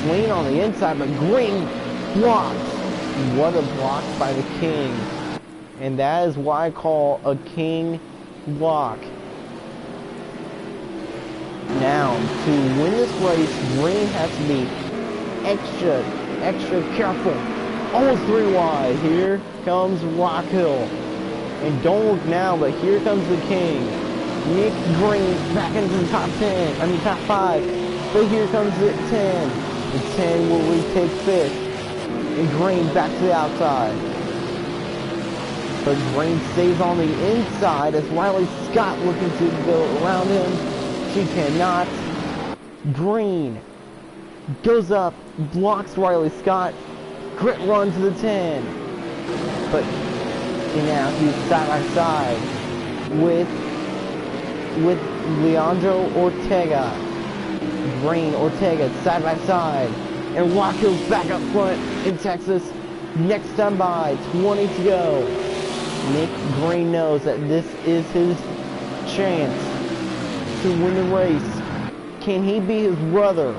clean on the inside, but Green blocks. What a block by the King. And that is why I call a King block. Now, to win this race, Green has to be extra careful. Almost 3 wide. Here comes Rock Hill. And don't look now, but here comes the King. Nick Green back into the top 10. Top 5. But here comes the 10. The 10 will retake 5th. And Green back to the outside. But Green stays on the inside as Riley Scott looking to go around him. She cannot. Green goes up, blocks Riley Scott. Grit run to the 10. But now he's side by side with Leandro Ortega. Green, Ortega side by side. And Rock Hill's back up front in Texas. Next time by, 20 to go. Nick Green knows that this is his chance to win the race. Can he beat his brother?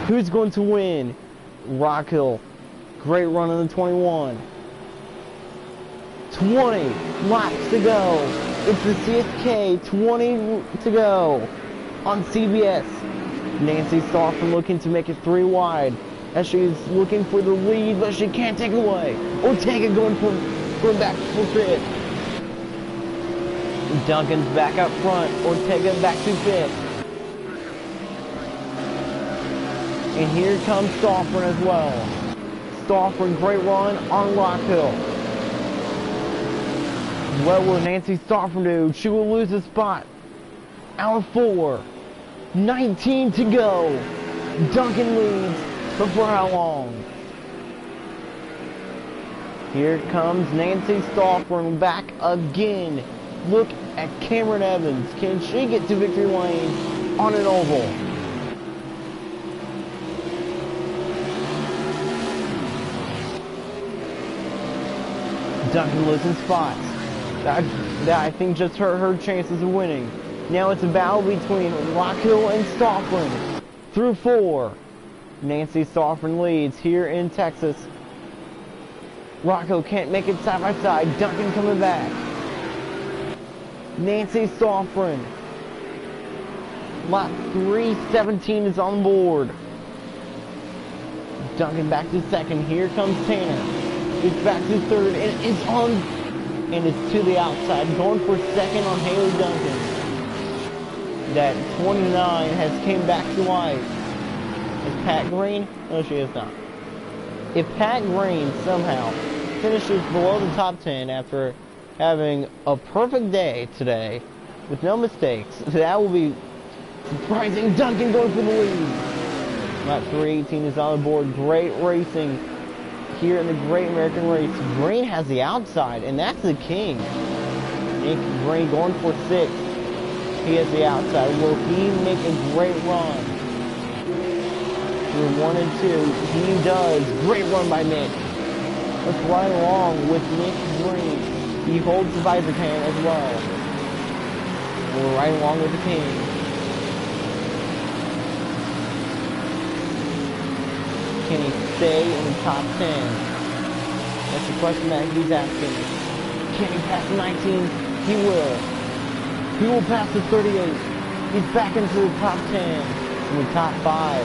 Who's going to win? Rock Hill. Great run on the 21. 20 laps to go. It's the CSK, 20 to go on CBS. Nancy Stauffer looking to make it 3 wide as she's looking for the lead, but she can't take it away. Ortega going back for 5th. Duncan's back up front. Ortega back to 5th. And here comes Stauffer as well. Stauffer, great run on Rock Hill. What will Nancy Stauffer do? She will lose a spot. Hour 4. 19 to go. Duncan leads, but for how long? Here comes Nancy Stauffer back again. Look at Cameron Evans. Can she get to victory lane on an oval? Duncan losing spots. That I think just hurt her chances of winning. Now it's a battle between Rock Hill and Stauffer through 4. Nancy Stauffer leads here in Texas. Rock Hill can't make it side by side. Duncan coming back. Nancy Stauffer. Lap 3:17 is on board. Duncan back to 2nd. Here comes Tanner. It's back to 3rd and it's on, and it's to the outside. Going for 2nd on Haley Duncan. That 29 has came back to life. Is Pat Green? No, she is not. If Pat Green somehow finishes below the top 10 after having a perfect day today with no mistakes, that will be surprising. Duncan going for the lead. Lap 3:18 is on the board. Great racing here in the Great American Race. Green has the outside, and that's the King. Nick Green going for 6th. He has the outside. Will he make a great run? Through 1 and 2, he does. Great run by Nick. Let's ride along with Nick Green. He holds the visor can as well. We're right along with the King. Can he stay in the top 10? That's the question that he's asking. Can he pass the 19? He will. He will pass the 38. He's back into the top 10. In the top 5.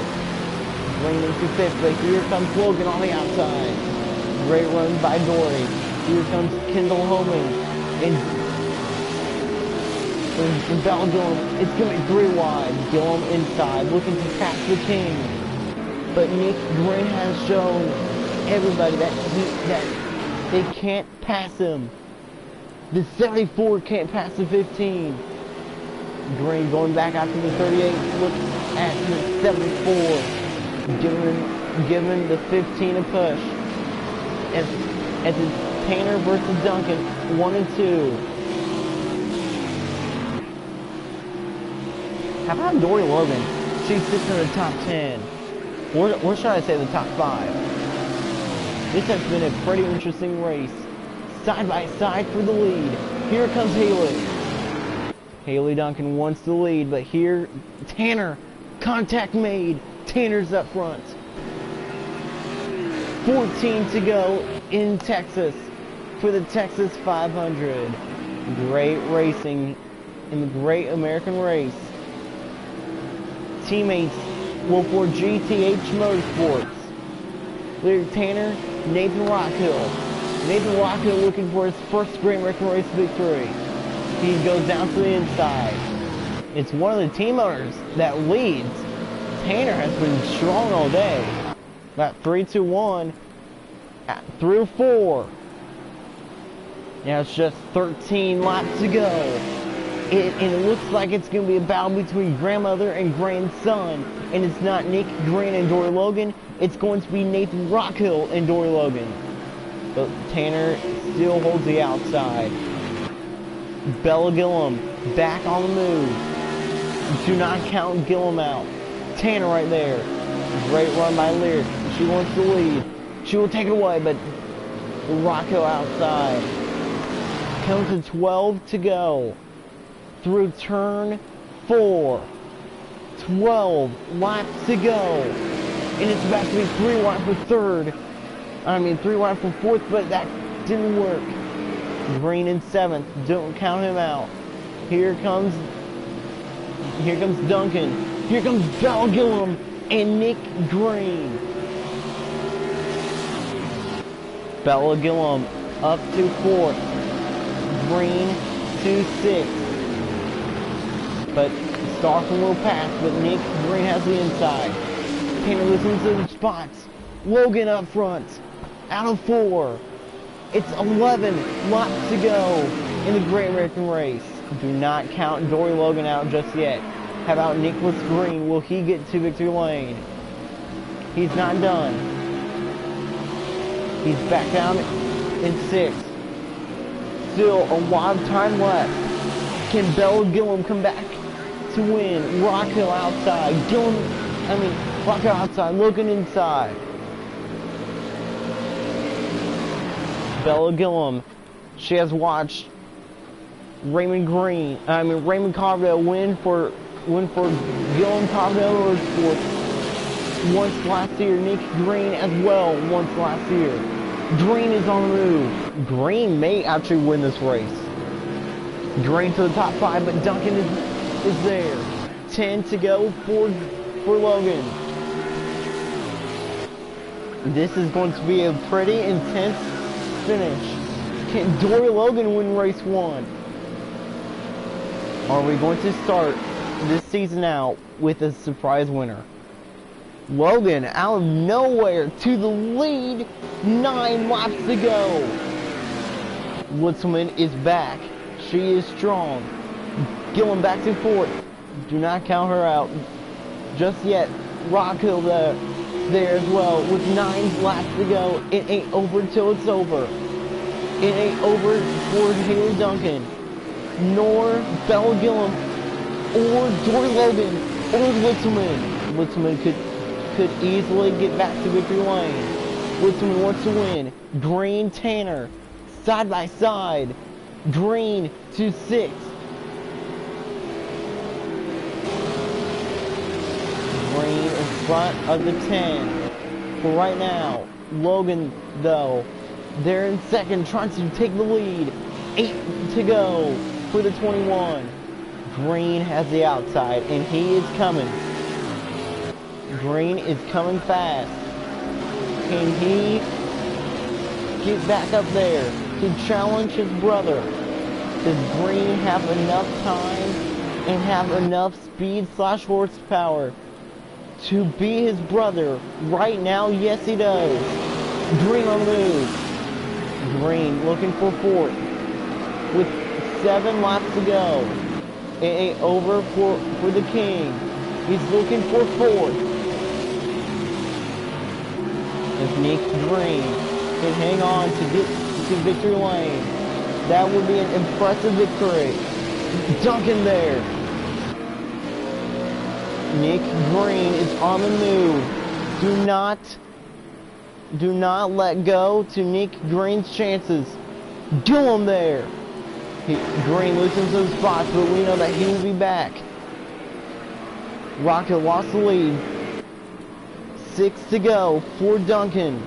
Green into 5th, but here comes Logan on the outside. Great run by Dory. Here comes Kendall Homing. And Bella Gillum. It's going to be 3 wide. Gillum inside, looking to pass the King. But Nick Green has shown everybody that they can't pass him. The 74 can't pass the 15. Green going back after the 38. Look at the 74. Giving the 15 a push. As it's Tanner versus Duncan, 1 and 2. How about Dory Logan? She sits in the top 10. Or should I say the top 5? This has been a pretty interesting race. Side by side for the lead. Here comes Haley. Haley Duncan wants the lead, but here, Tanner, contact made. Tanner's up front. 14 to go in Texas for the Texas 500. Great racing in the Great American Race. Teammates will for GTH Motorsports. Leader Tanner, Nathan Rockhill. Nathan Rockhill looking for his first Great American Race victory. He goes down to the inside. It's one of the team owners that leads. Tanner has been strong all day. Got 3-2-1 through 4. Now it's just 13 laps to go. And it looks like it's going to be a battle between grandmother and grandson. And it's not Nick Green and Dory Logan. It's going to be Nathan Rockhill and Dory Logan. But Tanner still holds the outside. Bella Gillum back on the move. Do not count Gillum out. Tanner right there. Great run by Lear. She wants the lead. She will take it away, but Rockhill outside. Comes to 12 to go. Through turn 4. 12 laps to go. And it's about to be 3 wide for third. 3 wide for fourth, but that didn't work. Green in 7th. Don't count him out. Here comes Duncan. Here comes Bella Gillum and Nick Green. Bella Gillum up to 4th. Green to 6th. But Starkman will pass, but Nick Green has the inside. Tanner listens to the spots. Logan up front. Out of 4. It's 11 laps to go in the Great American Race. Do not count Dory Logan out just yet. How about Nicholas Green? Will he get to victory lane? He's not done. He's back down in 6th. Still a lot of time left. Can Bella Gillum come back to win? Rockhill outside. Rockhill outside. Logan inside. Bella Gillum. She has watched Raymond Carville win for Gillum Carville Motorsports once last year. Nick Green as well once last year. Green is on the move. Green may actually win this race. Green to the top 5, but Duncan is there. 10 to go for Logan. This is going to be a pretty intense finish. Can Dory Logan win race 1? Are we going to start this season out with a surprise winner? Logan out of nowhere to the lead. 9 laps to go. Woodsman is back. She is strong. Gillum back to 4th. Do not count her out just yet. Rockhill there as well with 9 laps to go. It ain't over till it's over. It ain't over for Haley Duncan, nor Bella Gillum, or Dory Logan, or Woodsman. Woodsman could easily get back to victory lane. Woodsman wants to win. Green, Tanner, side by side. Green to 6th. Green in front of the 10. For right now, Logan, though, they're in 2nd, trying to take the lead. 8 to go for the 21. Green has the outside, and he is coming. Green is coming fast. Can he get back up there to challenge his brother? Does Green have enough time and have enough speed / horsepower to beat his brother right now? Yes, he does. Green on the move. Green looking for 4th with 7 laps to go. It ain't over for the King. He's looking for 4th. If Nick Green can hang on to get to victory lane, that would be an impressive victory. Duncan there. Nick Green is on the move. Do not let go to Nick Green's chances. Gillum there. Green loses those spots, but we know that he will be back. Rocket lost the lead. 6 to go for Duncan.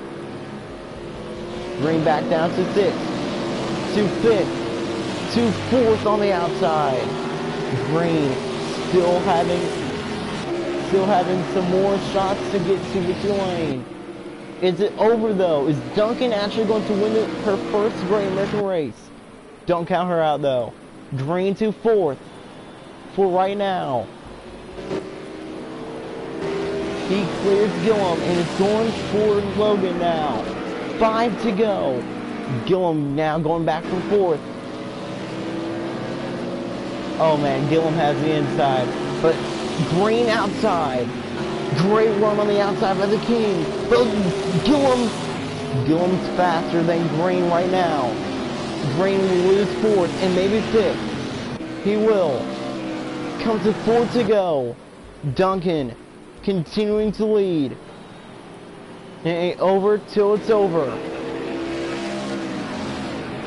Green back down to 6th, to 5th, to 4th on the outside. Green still having some more shots to get to victory lane. Is it over though? Is Duncan actually going to win her first Great American race? Don't count her out though. Green to 4th for right now. He clears Gillum and is going for Logan now. 5 to go. Gillum now going back from 4th. Oh man, Gillum has the inside. But Green outside. Great run on the outside by the King. But Gillum's faster than Green right now. Green will lose 4th and maybe 5th. He will. Comes to 4 to go. Duncan continuing to lead. It ain't over till it's over.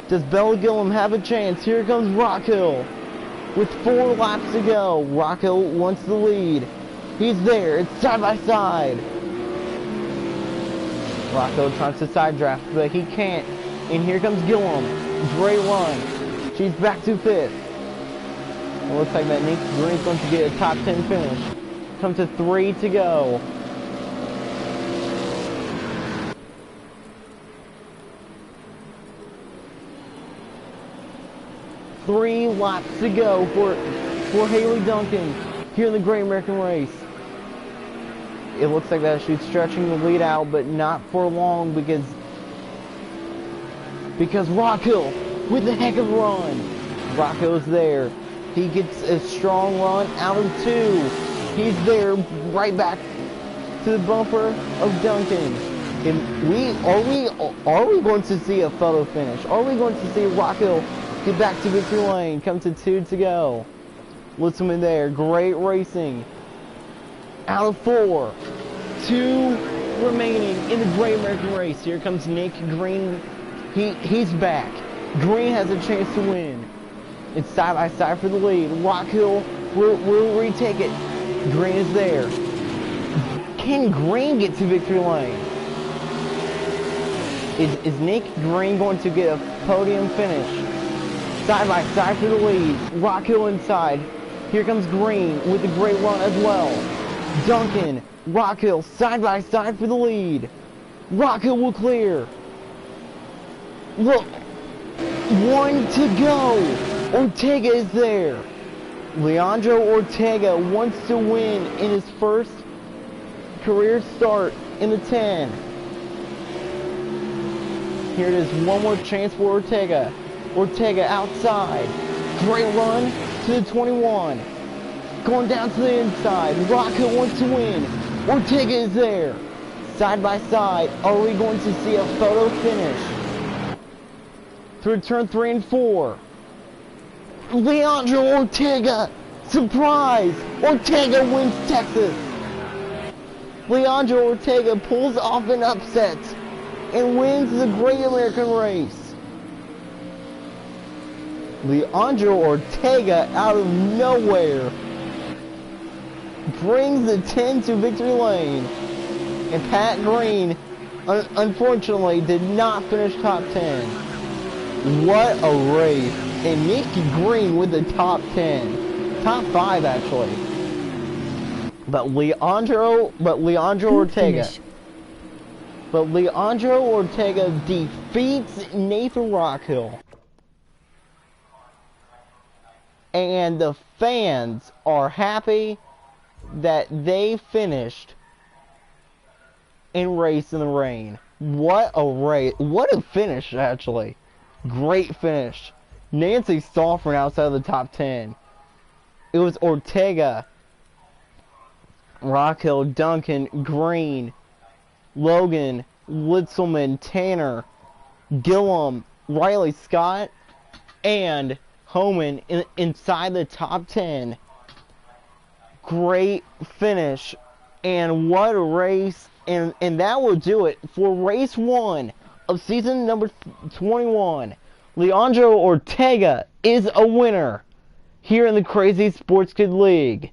Does Bella Gillum have a chance? Here comes Rockhill with 4 laps to go. Rockhill wants the lead. He's there. It's side by side. Rockhill tries to side draft, but he can't. And here comes Gillum. Great run. She's back to 5th. It looks like that Nick Green's going to get a top 10 finish. Come to 3 to go. Three laps to go for Haley Duncan here in the Great American Race. It looks like that she's stretching the lead out, but not for long because Rockhill with a heck of a run. Rockhill's there. He gets a strong run out of 2. He's there, right back to the bumper of Duncan. And are we going to see a photo finish? Are we going to see Rockhill get back to victory lane? Come to 2 to go. Listen in there. Great racing. Out of 4. 2 remaining in the Great American Race. Here comes Nick Green. He's back. Green has a chance to win. It's side by side for the lead. Rockhill will retake it. Green is there. Can Green get to victory lane? Is Nick Green going to get a podium finish? Side by side for the lead. Rockhill inside. Here comes Green with a great run as well. Duncan, Rockhill side by side for the lead. Rockhill will clear. Look, 1 to go. Ortega is there. Leandro Ortega wants to win in his first career start in the 10. Here it is, one more chance for Ortega. Ortega outside. Great run to the 21. Going down to the inside. Rockhill wants to win. Ortega is there. Side by side. Are we going to see a photo finish? Through turn 3 and 4. Leandro Ortega. Surprise! Ortega wins Texas. Leandro Ortega pulls off an upset and wins the Great American Race. Leandro Ortega out of nowhere brings the 10 to victory lane. And Pat Green, unfortunately, did not finish top 10. What a race. And Nick Green with the top 10. Top 5, actually. But Leandro Ortega. But Leandro Ortega defeats Nathan Rockhill. And the fans are happy that they finished in Race in the Rain. What a race. What a finish, actually. Great finish. Nancy Stauffer outside of the top 10. It was Ortega, Rockhill, Duncan, Green, Logan, Litzelman, Tanner, Gillum, Riley Scott, and Homan inside the top 10. great finish. And what a race. And that will do it for race 1 of season number 21. Leandro Ortega is a winner here in the Crazy Sports Kid League.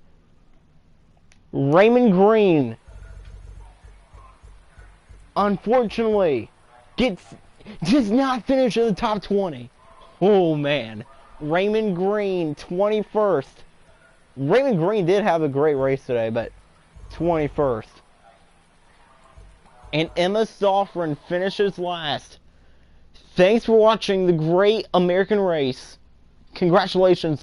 Raymond Green, unfortunately, does not finish in the top 20. Oh man, Raymond Green, 21st. Raymond Green did have a great race today, but 21st. And Emma Soffren finishes last. Thanks for watching the Great American Race. Congratulations.